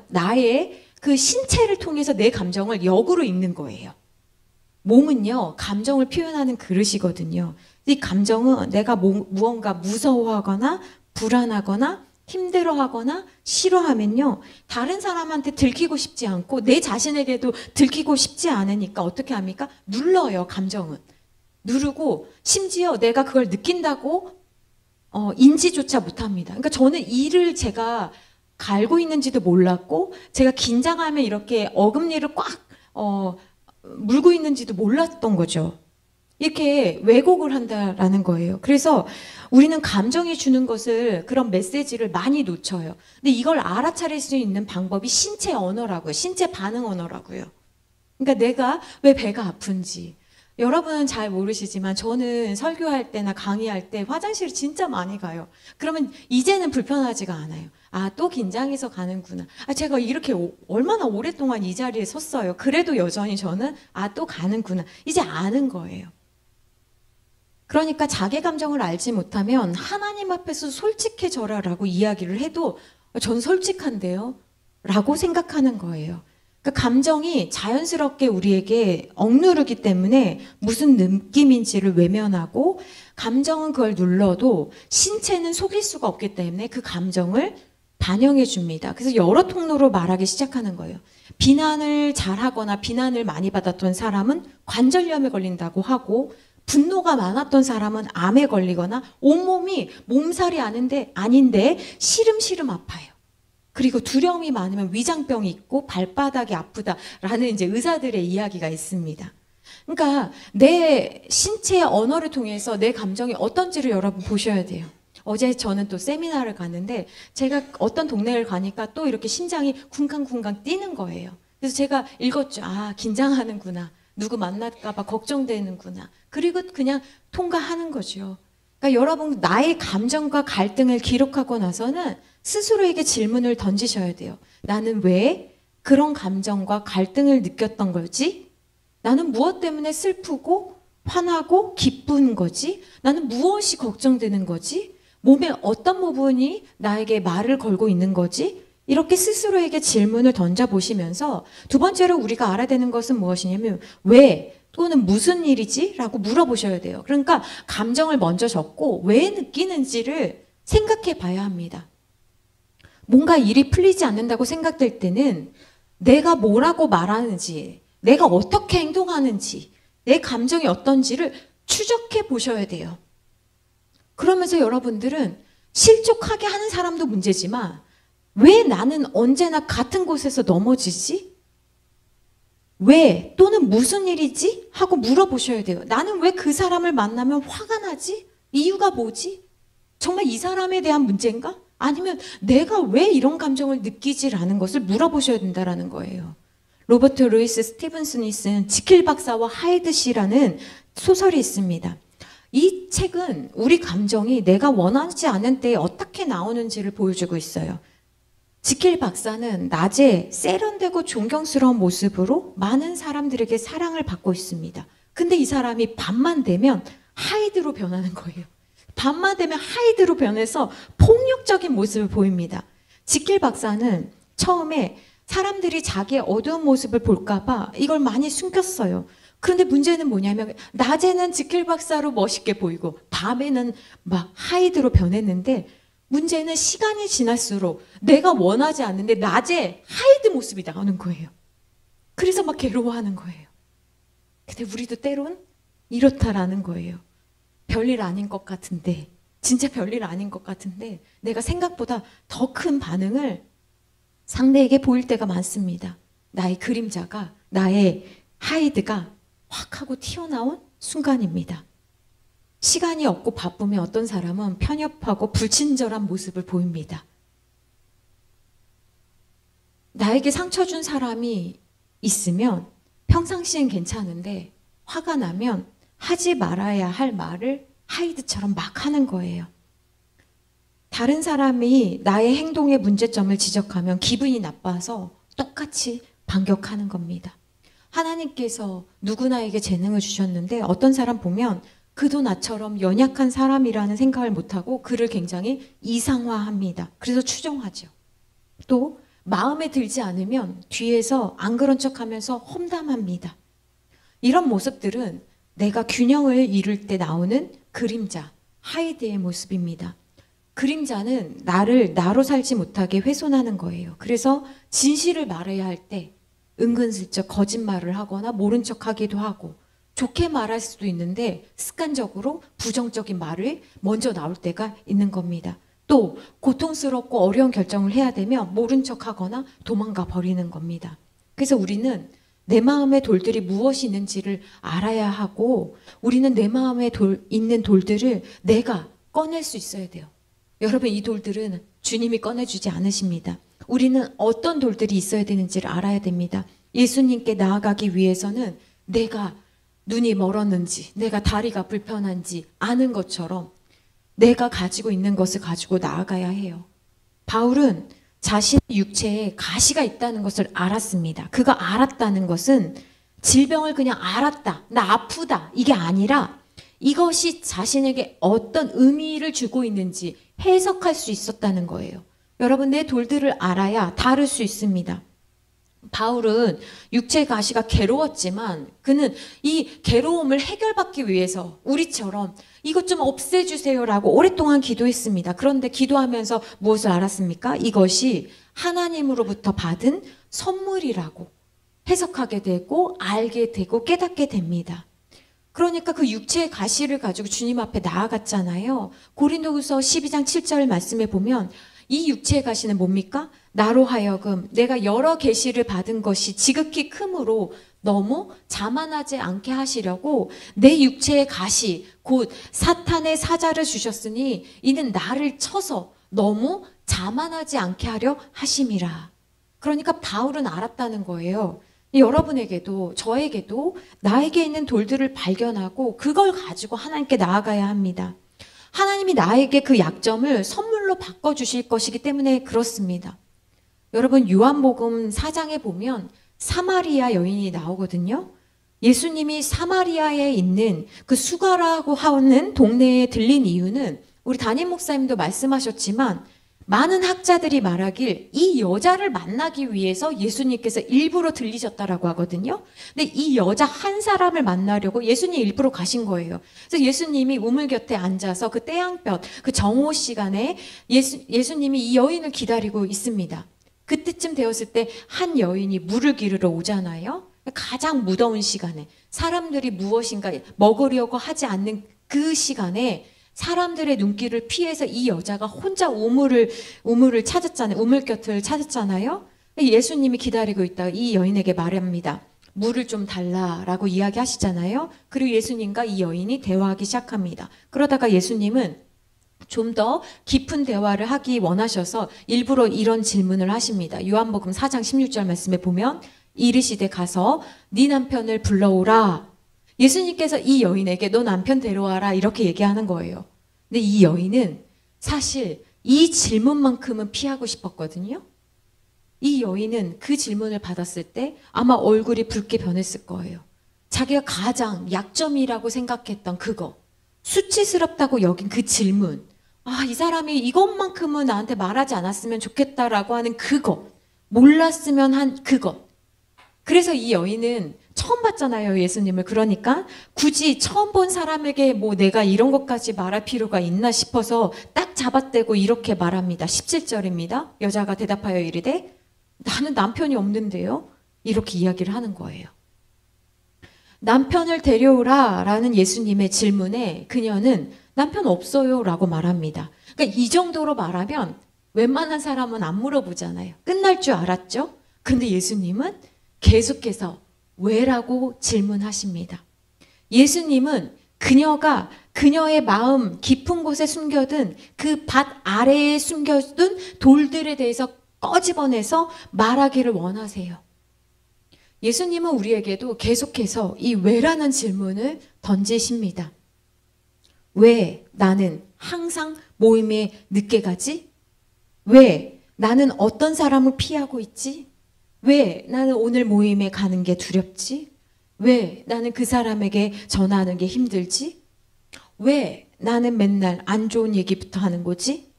나의 그 신체를 통해서 내 감정을 역으로 읽는 거예요. 몸은요, 감정을 표현하는 그릇이거든요. 이 감정은 내가 무언가 무서워하거나 불안하거나 힘들어하거나 싫어하면요, 다른 사람한테 들키고 싶지 않고 내 자신에게도 들키고 싶지 않으니까 어떻게 합니까? 눌러요, 감정은. 누르고 심지어 내가 그걸 느낀다고 인지조차 못합니다. 그러니까 저는 이를 제가 갈고 있는지도 몰랐고, 제가 긴장하면 이렇게 어금니를 꽉 물고 있는지도 몰랐던 거죠. 이렇게 왜곡을 한다라는 거예요. 그래서 우리는 감정이 주는 것을, 그런 메시지를 많이 놓쳐요. 근데 이걸 알아차릴 수 있는 방법이 신체 언어라고요. 신체 반응 언어라고요. 그러니까 내가 왜 배가 아픈지. 여러분은 잘 모르시지만 저는 설교할 때나 강의할 때 화장실을 진짜 많이 가요. 그러면 이제는 불편하지가 않아요. 아, 또 긴장해서 가는구나. 제가 이렇게 얼마나 오랫동안 이 자리에 섰어요. 그래도 여전히 저는 또 가는구나. 이제 아는 거예요. 그러니까 자기 감정을 알지 못하면 하나님 앞에서 솔직해져라라고 이야기를 해도 전 솔직한데요? 라고 생각하는 거예요. 그러니까 감정이 자연스럽게 우리에게 억누르기 때문에 무슨 느낌인지를 외면하고, 감정은 그걸 눌러도 신체는 속일 수가 없기 때문에 그 감정을 반영해 줍니다. 그래서 여러 통로로 말하기 시작하는 거예요. 비난을 잘하거나 비난을 많이 받았던 사람은 관절염에 걸린다고 하고, 분노가 많았던 사람은 암에 걸리거나 온몸이 몸살이 아닌데 시름시름 아파요. 그리고 두려움이 많으면 위장병이 있고 발바닥이 아프다라는 이제 의사들의 이야기가 있습니다. 그러니까 내 신체의 언어를 통해서 내 감정이 어떤지를 여러분 보셔야 돼요. 어제 저는 또 세미나를 갔는데 제가 어떤 동네를 가니까 또 이렇게 심장이 쿵쾅쿵쾅 뛰는 거예요. 그래서 제가 읽었죠. 긴장하는구나. 누구 만날까봐 걱정되는구나. 그리고 그냥 통과하는 거죠. 그러니까 여러분, 나의 감정과 갈등을 기록하고 나서는 스스로에게 질문을 던지셔야 돼요. 나는 왜 그런 감정과 갈등을 느꼈던 거지? 나는 무엇 때문에 슬프고 화나고 기쁜 거지? 나는 무엇이 걱정되는 거지? 몸의 어떤 부분이 나에게 말을 걸고 있는 거지? 이렇게 스스로에게 질문을 던져보시면서 두 번째로 우리가 알아야 되는 것은 무엇이냐면 왜 또는 무슨 일이지? 라고 물어보셔야 돼요. 그러니까 감정을 먼저 적고 왜 느끼는지를 생각해 봐야 합니다. 뭔가 일이 풀리지 않는다고 생각될 때는 내가 뭐라고 말하는지, 내가 어떻게 행동하는지, 내 감정이 어떤지를 추적해 보셔야 돼요. 그러면서 여러분들은 실족하게 하는 사람도 문제지만 왜 나는 언제나 같은 곳에서 넘어지지? 왜 또는 무슨 일이지? 하고 물어보셔야 돼요. 나는 왜 그 사람을 만나면 화가 나지? 이유가 뭐지? 정말 이 사람에 대한 문제인가? 아니면 내가 왜 이런 감정을 느끼지라는 것을 물어보셔야 된다는 거예요. 로버트 루이스 스티븐슨이 쓴 지킬 박사와 하이드 씨라는 소설이 있습니다. 이 책은 우리 감정이 내가 원하지 않은 때에 어떻게 나오는지를 보여주고 있어요. 지킬 박사는 낮에 세련되고 존경스러운 모습으로 많은 사람들에게 사랑을 받고 있습니다. 근데 이 사람이 밤만 되면 하이드로 변하는 거예요. 밤만 되면 하이드로 변해서 폭력적인 모습을 보입니다. 지킬 박사는 처음에 사람들이 자기의 어두운 모습을 볼까봐 이걸 많이 숨겼어요. 그런데 문제는 뭐냐면 낮에는 지킬 박사로 멋있게 보이고 밤에는 막 하이드로 변했는데 문제는 시간이 지날수록 내가 원하지 않는데 낮에 하이드 모습이 나오는 거예요. 그래서 막 괴로워하는 거예요. 근데 우리도 때론 이렇다라는 거예요. 별일 아닌 것 같은데, 진짜 별일 아닌 것 같은데 내가 생각보다 더 큰 반응을 상대에게 보일 때가 많습니다. 나의 그림자가, 나의 하이드가 확 하고 튀어나온 순간입니다. 시간이 없고 바쁘면 어떤 사람은 편협하고 불친절한 모습을 보입니다. 나에게 상처 준 사람이 있으면 평상시엔 괜찮은데 화가 나면 하지 말아야 할 말을 하이드처럼 막 하는 거예요. 다른 사람이 나의 행동의 문제점을 지적하면 기분이 나빠서 똑같이 반격하는 겁니다. 하나님께서 누구나에게 재능을 주셨는데 어떤 사람 보면 그도 나처럼 연약한 사람이라는 생각을 못하고 그를 굉장히 이상화합니다. 그래서 추종하죠. 또 마음에 들지 않으면 뒤에서 안 그런 척하면서 험담합니다. 이런 모습들은 내가 균형을 이룰 때 나오는 그림자, 하이드의 모습입니다. 그림자는 나를 나로 살지 못하게 훼손하는 거예요. 그래서 진실을 말해야 할 때 은근슬쩍 거짓말을 하거나 모른 척하기도 하고 좋게 말할 수도 있는데 습관적으로 부정적인 말이 먼저 나올 때가 있는 겁니다. 또 고통스럽고 어려운 결정을 해야 되면 모른 척하거나 도망가 버리는 겁니다. 그래서 우리는 내 마음의 돌들이 무엇이 있는지를 알아야 하고 우리는 내 마음에 있는 돌들을 내가 꺼낼 수 있어야 돼요. 여러분 이 돌들은 주님이 꺼내주지 않으십니다. 우리는 어떤 돌들이 있어야 되는지를 알아야 됩니다. 예수님께 나아가기 위해서는 내가 눈이 멀었는지 내가 다리가 불편한지 아는 것처럼 내가 가지고 있는 것을 가지고 나아가야 해요. 바울은 자신의 육체에 가시가 있다는 것을 알았습니다. 그가 알았다는 것은 질병을 그냥 알았다, 나 아프다 이게 아니라 이것이 자신에게 어떤 의미를 주고 있는지 해석할 수 있었다는 거예요. 여러분 내 돌들을 알아야 다룰 수 있습니다. 바울은 육체의 가시가 괴로웠지만 그는 이 괴로움을 해결받기 위해서 우리처럼 이것 좀 없애주세요라고 오랫동안 기도했습니다. 그런데 기도하면서 무엇을 알았습니까? 이것이 하나님으로부터 받은 선물이라고 해석하게 되고 알게 되고 깨닫게 됩니다. 그러니까 그 육체의 가시를 가지고 주님 앞에 나아갔잖아요. 고린도후서 12장 7절 말씀에 보면 이 육체의 가시는 뭡니까? 나로 하여금 내가 여러 계시를 받은 것이 지극히 크므로 너무 자만하지 않게 하시려고 내 육체의 가시 곧 사탄의 사자를 주셨으니 이는 나를 쳐서 너무 자만하지 않게 하려 하심이라. 그러니까 바울은 알았다는 거예요. 여러분에게도 저에게도 나에게 있는 돌들을 발견하고 그걸 가지고 하나님께 나아가야 합니다. 하나님이 나에게 그 약점을 선물로 바꿔주실 것이기 때문에 그렇습니다. 여러분 요한복음 4장에 보면 사마리아 여인이 나오거든요. 예수님이 사마리아에 있는 그 수가라고 하는 동네에 들린 이유는 우리 담임 목사님도 말씀하셨지만 많은 학자들이 말하길 이 여자를 만나기 위해서 예수님께서 일부러 들리셨다라고 하거든요. 근데 이 여자 한 사람을 만나려고 예수님 일부러 가신 거예요. 그래서 예수님이 우물 곁에 앉아서 그 태양볕, 그 정오 시간에 예수님이 이 여인을 기다리고 있습니다. 그때쯤 되었을 때 한 여인이 물을 기르러 오잖아요. 가장 무더운 시간에 사람들이 무엇인가 먹으려고 하지 않는 그 시간에 사람들의 눈길을 피해서 이 여자가 혼자 우물을 찾았잖아요. 우물 곁을 찾았잖아요. 예수님이 기다리고 있다가 이 여인에게 말합니다. 물을 좀 달라라고 이야기하시잖아요. 그리고 예수님과 이 여인이 대화하기 시작합니다. 그러다가 예수님은 좀 더 깊은 대화를 하기 원하셔서 일부러 이런 질문을 하십니다. 요한복음 4장 16절 말씀에 보면 이르시되 가서 네 남편을 불러오라. 예수님께서 이 여인에게 너 남편 데려와라 이렇게 얘기하는 거예요. 근데 이 여인은 사실 이 질문만큼은 피하고 싶었거든요. 이 여인은 그 질문을 받았을 때 아마 얼굴이 붉게 변했을 거예요. 자기가 가장 약점이라고 생각했던 그거, 수치스럽다고 여긴 그 질문, 이 사람이 이것만큼은 나한테 말하지 않았으면 좋겠다라고 하는 그거, 몰랐으면 한 그거. 그래서 이 여인은 처음 봤잖아요, 예수님을. 그러니까 굳이 처음 본 사람에게 뭐 내가 이런 것까지 말할 필요가 있나 싶어서 딱 잡아떼고 이렇게 말합니다. 17절입니다. 여자가 대답하여 이르되 나는 남편이 없는데요. 이렇게 이야기를 하는 거예요. 남편을 데려오라 라는 예수님의 질문에 그녀는 남편 없어요 라고 말합니다. 그러니까 이 정도로 말하면 웬만한 사람은 안 물어보잖아요. 끝날 줄 알았죠? 근데 예수님은 계속해서 왜라고 질문하십니다. 예수님은 그녀가 그녀의 마음 깊은 곳에 숨겨둔 그 밭 아래에 숨겨둔 돌들에 대해서 꺼집어내서 말하기를 원하세요. 예수님은 우리에게도 계속해서 이 왜라는 질문을 던지십니다. 왜 나는 항상 모임에 늦게 가지? 왜 나는 어떤 사람을 피하고 있지? 왜 나는 오늘 모임에 가는 게 두렵지? 왜 나는 그 사람에게 전화하는 게 힘들지? 왜 나는 맨날 안 좋은 얘기부터 하는 거지?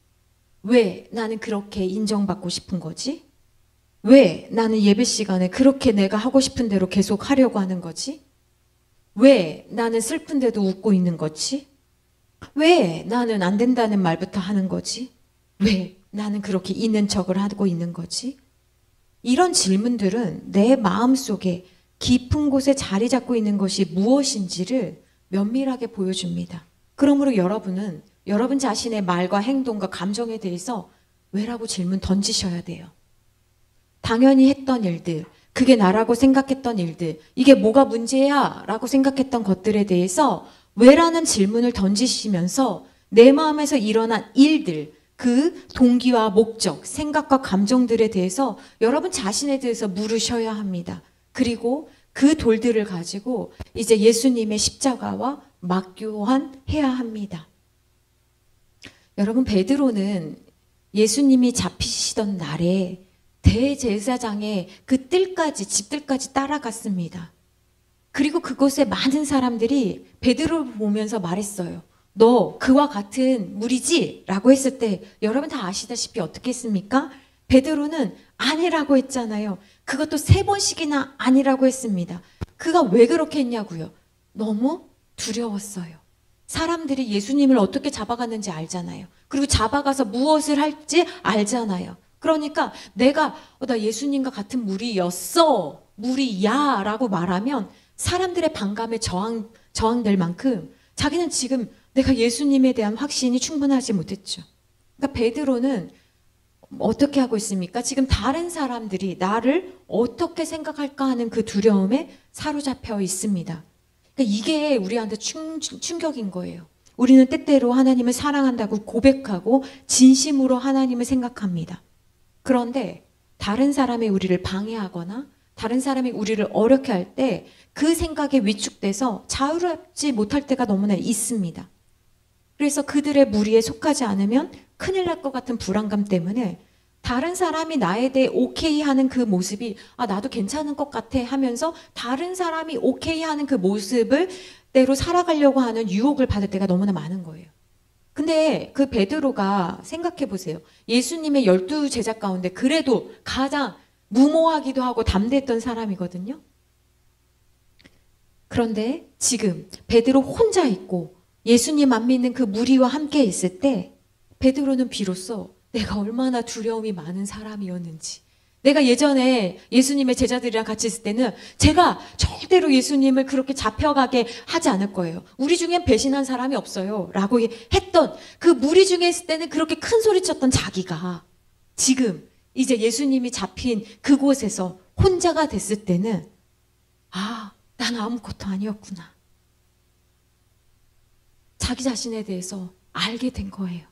왜 나는 그렇게 인정받고 싶은 거지? 왜 나는 예배 시간에 그렇게 내가 하고 싶은 대로 계속 하려고 하는 거지? 왜 나는 슬픈데도 웃고 있는 거지? 왜 나는 안 된다는 말부터 하는 거지? 왜 나는 그렇게 있는 척을 하고 있는 거지? 이런 질문들은 내 마음속에 깊은 곳에 자리 잡고 있는 것이 무엇인지를 면밀하게 보여줍니다. 그러므로 여러분은 여러분 자신의 말과 행동과 감정에 대해서 왜라고 질문 던지셔야 돼요. 당연히 했던 일들, 그게 나라고 생각했던 일들, 이게 뭐가 문제야 라고 생각했던 것들에 대해서 왜라는 질문을 던지시면서 내 마음에서 일어난 일들, 그 동기와 목적, 생각과 감정들에 대해서 여러분 자신에 대해서 물으셔야 합니다. 그리고 그 돌들을 가지고 이제 예수님의 십자가와 맞교환해야 합니다. 여러분, 베드로는 예수님이 잡히시던 날에 대제사장의 그 뜰까지, 집들까지 따라갔습니다. 그리고 그곳에 많은 사람들이 베드로를 보면서 말했어요. 너 그와 같은 무리지? 라고 했을 때 여러분 다 아시다시피 어떻게 했습니까? 베드로는 아니라고 했잖아요. 그것도 3번씩이나 아니라고 했습니다. 그가 왜 그렇게 했냐고요? 너무 두려웠어요. 사람들이 예수님을 어떻게 잡아갔는지 알잖아요. 그리고 잡아가서 무엇을 할지 알잖아요. 그러니까 내가 나 예수님과 같은 무리였어, 무리야 라고 말하면 사람들의 반감에 저항될 만큼 자기는 지금 내가 예수님에 대한 확신이 충분하지 못했죠. 그러니까 베드로는 어떻게 하고 있습니까? 지금 다른 사람들이 나를 어떻게 생각할까 하는 그 두려움에 사로잡혀 있습니다. 그러니까 이게 우리한테 충격인 거예요. 우리는 때때로 하나님을 사랑한다고 고백하고 진심으로 하나님을 생각합니다. 그런데 다른 사람이 우리를 방해하거나 다른 사람이 우리를 어렵게 할 때 그 생각에 위축돼서 자유롭지 못할 때가 너무나 있습니다. 그래서 그들의 무리에 속하지 않으면 큰일 날 것 같은 불안감 때문에 다른 사람이 나에 대해 오케이 하는 그 모습이 나도 괜찮은 것 같아 하면서 다른 사람이 오케이 하는 그 모습을 대로 살아가려고 하는 유혹을 받을 때가 너무나 많은 거예요. 근데 그 베드로가 생각해 보세요. 예수님의 12제자 가운데 그래도 가장 무모하기도 하고 담대했던 사람이거든요. 그런데 지금 베드로 혼자 있고 예수님 안 믿는 그 무리와 함께 있을 때 베드로는 비로소 내가 얼마나 두려움이 많은 사람이었는지, 내가 예전에 예수님의 제자들이랑 같이 있을 때는 제가 절대로 예수님을 그렇게 잡혀가게 하지 않을 거예요. 우리 중엔 배신한 사람이 없어요 라고 했던 그 무리 중에 있을 때는 그렇게 큰 소리 쳤던 자기가 지금 이제 예수님이 잡힌 그곳에서 혼자가 됐을 때는 난 아무것도 아니었구나. 자기 자신에 대해서 알게 된 거예요.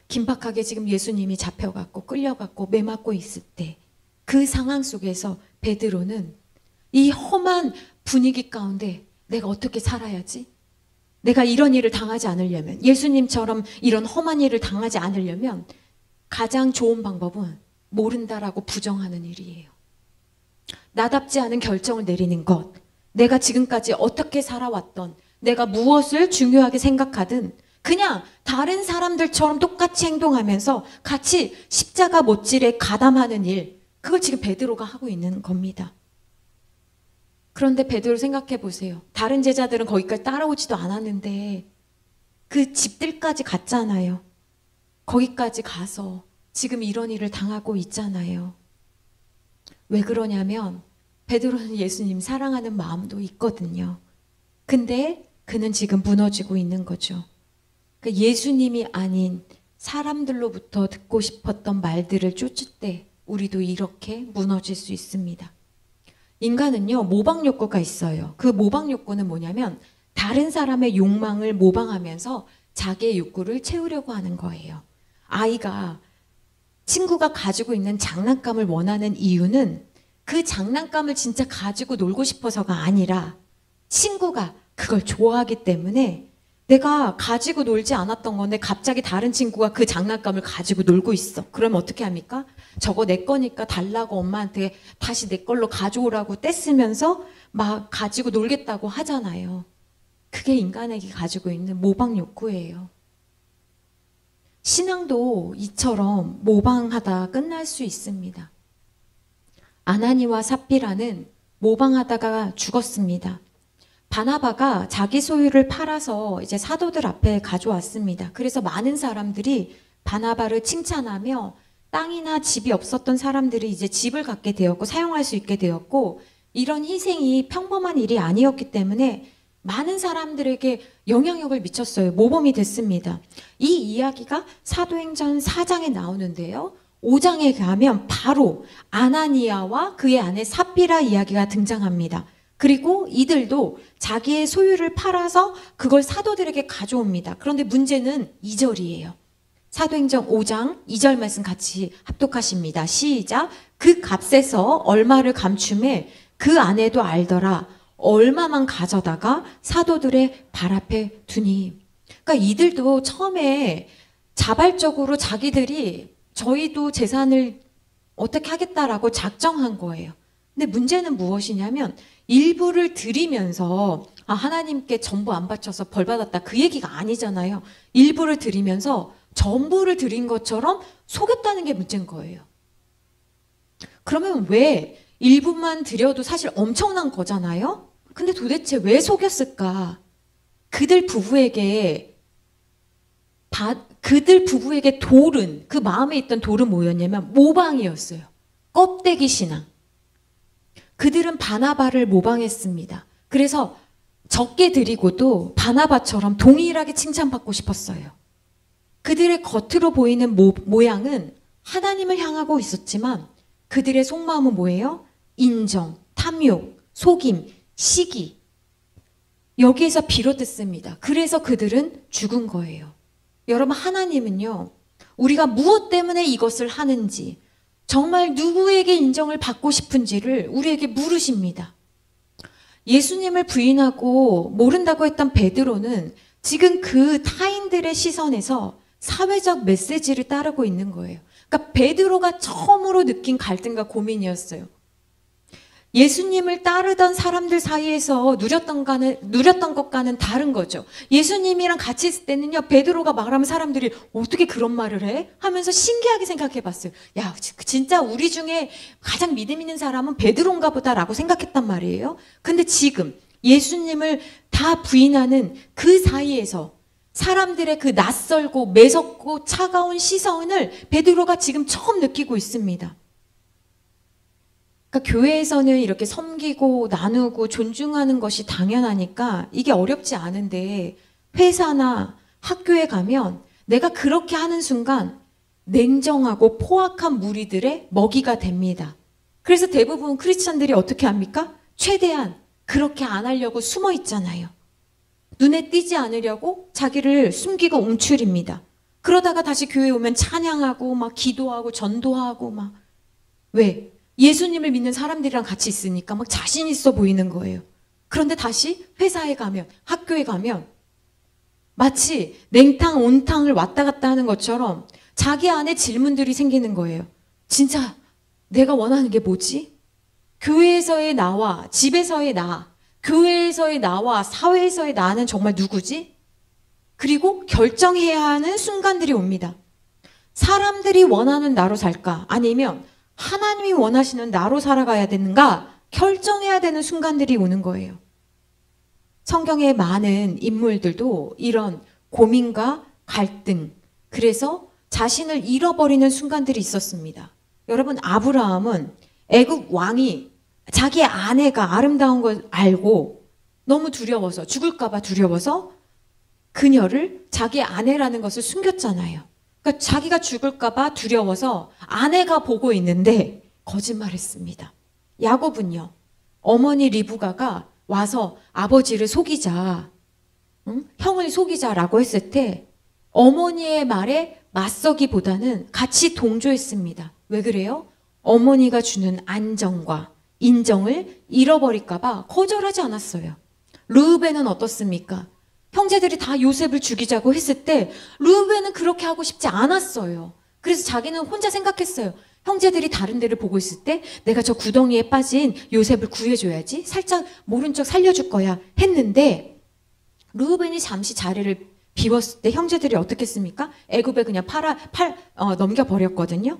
긴박하게 지금 예수님이 잡혀갔고 끌려갔고 매맞고 있을 때 그 상황 속에서 베드로는 이 험한 분위기 가운데 내가 어떻게 살아야지? 내가 이런 일을 당하지 않으려면, 예수님처럼 이런 험한 일을 당하지 않으려면 가장 좋은 방법은 모른다라고 부정하는 일이에요. 나답지 않은 결정을 내리는 것, 내가 지금까지 어떻게 살아왔던, 내가 무엇을 중요하게 생각하든 그냥 다른 사람들처럼 똑같이 행동하면서 같이 십자가 못질에 가담하는 일, 그걸 지금 베드로가 하고 있는 겁니다. 그런데 베드로 생각해 보세요. 다른 제자들은 거기까지 따라오지도 않았는데 그 집들까지 갔잖아요. 거기까지 가서 지금 이런 일을 당하고 있잖아요. 왜 그러냐면 베드로는 예수님 사랑하는 마음도 있거든요. 근데 그는 지금 무너지고 있는 거죠. 그러니까 예수님이 아닌 사람들로부터 듣고 싶었던 말들을 쫓을 때 우리도 이렇게 무너질 수 있습니다. 인간은요, 모방 욕구가 있어요. 그 모방 욕구는 뭐냐면 다른 사람의 욕망을 모방하면서 자기의 욕구를 채우려고 하는 거예요. 아이가 친구가 가지고 있는 장난감을 원하는 이유는 그 장난감을 진짜 가지고 놀고 싶어서가 아니라 친구가 그걸 좋아하기 때문에, 내가 가지고 놀지 않았던 건데 갑자기 다른 친구가 그 장난감을 가지고 놀고 있어. 그러면 어떻게 합니까? 저거 내 거니까 달라고 엄마한테 다시 내 걸로 가져오라고 떼쓰면서 막 가지고 놀겠다고 하잖아요. 그게 인간에게 가지고 있는 모방 욕구예요. 신앙도 이처럼 모방하다 끝날 수 있습니다. 아나니와 삽비라는 모방하다가 죽었습니다. 바나바가 자기 소유를 팔아서 이제 사도들 앞에 가져왔습니다. 그래서 많은 사람들이 바나바를 칭찬하며 땅이나 집이 없었던 사람들이 이제 집을 갖게 되었고 사용할 수 있게 되었고, 이런 희생이 평범한 일이 아니었기 때문에 많은 사람들에게 영향력을 미쳤어요. 모범이 됐습니다. 이 이야기가 사도행전 4장에 나오는데요. 5장에 가면 바로 아나니아와 그의 아내 삽비라 이야기가 등장합니다. 그리고 이들도 자기의 소유를 팔아서 그걸 사도들에게 가져옵니다. 그런데 문제는 2절이에요. 사도행전 5장 2절 말씀 같이 합독하십니다. 시작. 그 값에서 얼마를 감춤해 그 아내도 알더라. 얼마만 가져다가 사도들의 발 앞에 두니. 그러니까 이들도 처음에 자발적으로 자기들이 저희도 재산을 어떻게 하겠다라고 작정한 거예요. 근데 문제는 무엇이냐면 일부를 드리면서 하나님께 전부 안 바쳐서 벌 받았다, 그 얘기가 아니잖아요. 일부를 드리면서 전부를 드린 것처럼 속였다는 게 문제인 거예요. 그러면 왜 일부만 드려도 사실 엄청난 거잖아요. 근데 도대체 왜 속였을까? 그들 부부에게 돌은, 그 마음에 있던 돌은 뭐였냐면 모방이었어요. 껍데기 신앙. 그들은 바나바를 모방했습니다. 그래서 적게 드리고도 바나바처럼 동일하게 칭찬받고 싶었어요. 그들의 겉으로 보이는 모양은 하나님을 향하고 있었지만 그들의 속마음은 뭐예요? 인정, 탐욕, 속임, 시기. 여기에서 비롯됐습니다. 그래서 그들은 죽은 거예요. 여러분, 하나님은요, 우리가 무엇 때문에 이것을 하는지, 정말 누구에게 인정을 받고 싶은지를 우리에게 물으십니다. 예수님을 부인하고 모른다고 했던 베드로는 지금 그 타인들의 시선에서 사회적 메시지를 따르고 있는 거예요. 그러니까 베드로가 처음으로 느낀 갈등과 고민이었어요. 예수님을 따르던 사람들 사이에서 누렸던 것과는 다른 거죠. 예수님이랑 같이 있을 때는요, 베드로가 말하면 사람들이 어떻게 그런 말을 해? 하면서 신기하게 생각해 봤어요. 야, 진짜 우리 중에 가장 믿음 있는 사람은 베드로인가 보다라고 생각했단 말이에요. 근데 지금 예수님을 다 부인하는 그 사이에서 사람들의 그 낯설고 매섭고 차가운 시선을 베드로가 지금 처음 느끼고 있습니다. 그러니까 교회에서는 이렇게 섬기고 나누고 존중하는 것이 당연하니까 이게 어렵지 않은데, 회사나 학교에 가면 내가 그렇게 하는 순간 냉정하고 포악한 무리들의 먹이가 됩니다. 그래서 대부분 크리스찬들이 어떻게 합니까? 최대한 그렇게 안 하려고 숨어 있잖아요. 눈에 띄지 않으려고 자기를 숨기고 움츠립니다. 그러다가 다시 교회에 오면 찬양하고 막 기도하고 전도하고 막. 왜? 예수님을 믿는 사람들이랑 같이 있으니까 막 자신 있어 보이는 거예요. 그런데 다시 회사에 가면, 학교에 가면 마치 냉탕, 온탕을 왔다 갔다 하는 것처럼 자기 안에 질문들이 생기는 거예요. 진짜 내가 원하는 게 뭐지? 교회에서의 나와 집에서의 나, 교회에서의 나와 사회에서의 나는 정말 누구지? 그리고 결정해야 하는 순간들이 옵니다. 사람들이 원하는 나로 살까? 아니면 하나님이 원하시는 나로 살아가야 되는가? 결정해야 되는 순간들이 오는 거예요. 성경의 많은 인물들도 이런 고민과 갈등, 그래서 자신을 잃어버리는 순간들이 있었습니다. 여러분, 아브라함은 애굽 왕이 자기 아내가 아름다운 걸 알고 너무 두려워서, 죽을까 봐 두려워서 그녀를 자기 아내라는 것을 숨겼잖아요. 그러니까 자기가 죽을까 봐 두려워서 아내가 보고 있는데 거짓말했습니다. 야곱은요, 어머니 리브가가 와서 아버지를 속이자, 형을 속이자라고 했을 때 어머니의 말에 맞서기보다는 같이 동조했습니다. 왜 그래요? 어머니가 주는 안정과 인정을 잃어버릴까 봐 거절하지 않았어요. 르우벤은 어떻습니까? 형제들이 다 요셉을 죽이자고 했을 때 르우벤은 그렇게 하고 싶지 않았어요. 그래서 자기는 혼자 생각했어요. 형제들이 다른 데를 보고 있을 때 내가 저 구덩이에 빠진 요셉을 구해줘야지, 살짝 모른 척 살려줄 거야 했는데, 르우벤이 잠시 자리를 비웠을 때 형제들이 어떻게 했습니까? 애굽에 그냥 넘겨버렸거든요.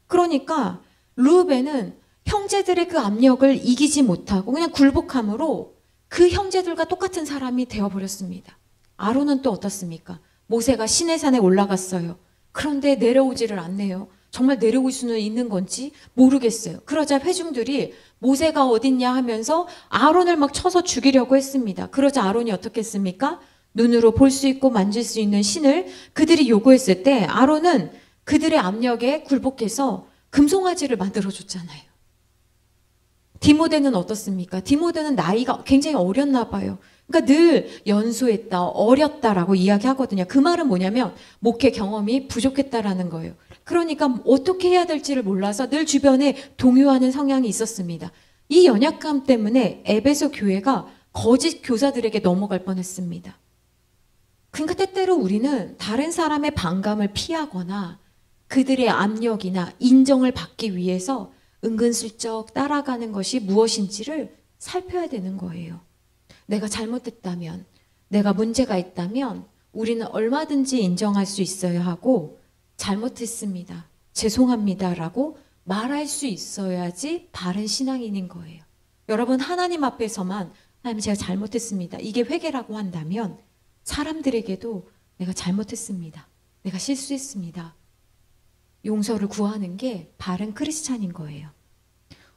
그러니까 르우벤은 형제들의 그 압력을 이기지 못하고 그냥 굴복함으로 그 형제들과 똑같은 사람이 되어버렸습니다. 아론은 또 어떻습니까? 모세가 시내산에 올라갔어요. 그런데 내려오지를 않네요. 정말 내려올 수는 있는 건지 모르겠어요. 그러자 회중들이 모세가 어딨냐 하면서 아론을 막 쳐서 죽이려고 했습니다. 그러자 아론이 어떻게 했습니까? 눈으로 볼 수 있고 만질 수 있는 신을 그들이 요구했을 때 아론은 그들의 압력에 굴복해서 금송아지를 만들어줬잖아요. 디모데는 어떻습니까? 디모데는 나이가 굉장히 어렸나 봐요. 그러니까 늘 연소했다, 어렸다라고 이야기하거든요. 그 말은 뭐냐면 목회 경험이 부족했다라는 거예요. 그러니까 어떻게 해야 될지를 몰라서 늘 주변에 동요하는 성향이 있었습니다. 이 연약함 때문에 에베소 교회가 거짓 교사들에게 넘어갈 뻔했습니다. 그러니까 때때로 우리는 다른 사람의 반감을 피하거나 그들의 압력이나 인정을 받기 위해서 은근슬쩍 따라가는 것이 무엇인지를 살펴야 되는 거예요. 내가 잘못했다면, 내가 문제가 있다면 우리는 얼마든지 인정할 수 있어야 하고, 잘못했습니다, 죄송합니다 라고 말할 수 있어야지 바른 신앙인인 거예요. 여러분, 하나님 앞에서만 하나님 제가 잘못했습니다, 이게 회개라고 한다면 사람들에게도 내가 잘못했습니다, 내가 실수했습니다, 용서를 구하는 게 바른 크리스찬인 거예요.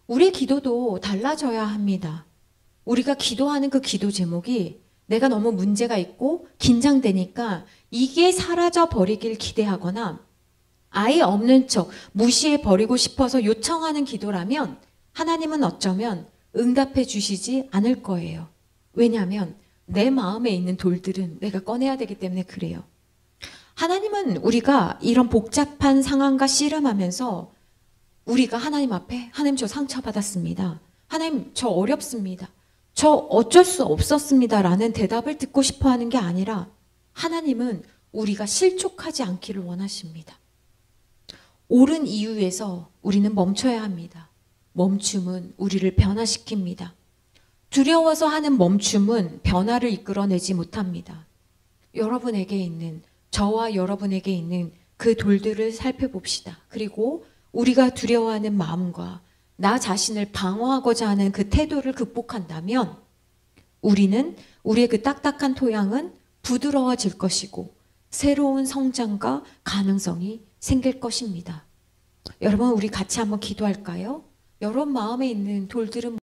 우리의 기도도 달라져야 합니다. 우리가 기도하는 그 기도 제목이 내가 너무 문제가 있고 긴장되니까 이게 사라져 버리길 기대하거나 아예 없는 척 무시해 버리고 싶어서 요청하는 기도라면 하나님은 어쩌면 응답해 주시지 않을 거예요. 왜냐하면 내 마음에 있는 돌들은 내가 꺼내야 되기 때문에 그래요. 하나님은 우리가 이런 복잡한 상황과 씨름하면서 우리가 하나님 앞에 하나님 저 상처받았습니다, 하나님 저 어렵습니다, 저 어쩔 수 없었습니다 라는 대답을 듣고 싶어 하는 게 아니라 하나님은 우리가 실족하지 않기를 원하십니다. 옳은 이유에서 우리는 멈춰야 합니다. 멈춤은 우리를 변화시킵니다. 두려워서 하는 멈춤은 변화를 이끌어내지 못합니다. 여러분에게 있는, 저와 여러분에게 있는 그 돌들을 살펴봅시다. 그리고 우리가 두려워하는 마음과 나 자신을 방어하고자 하는 그 태도를 극복한다면 우리는, 우리의 그 딱딱한 토양은 부드러워질 것이고 새로운 성장과 가능성이 생길 것입니다. 여러분, 우리 같이 한번 기도할까요? 여러분 마음에 있는 돌들은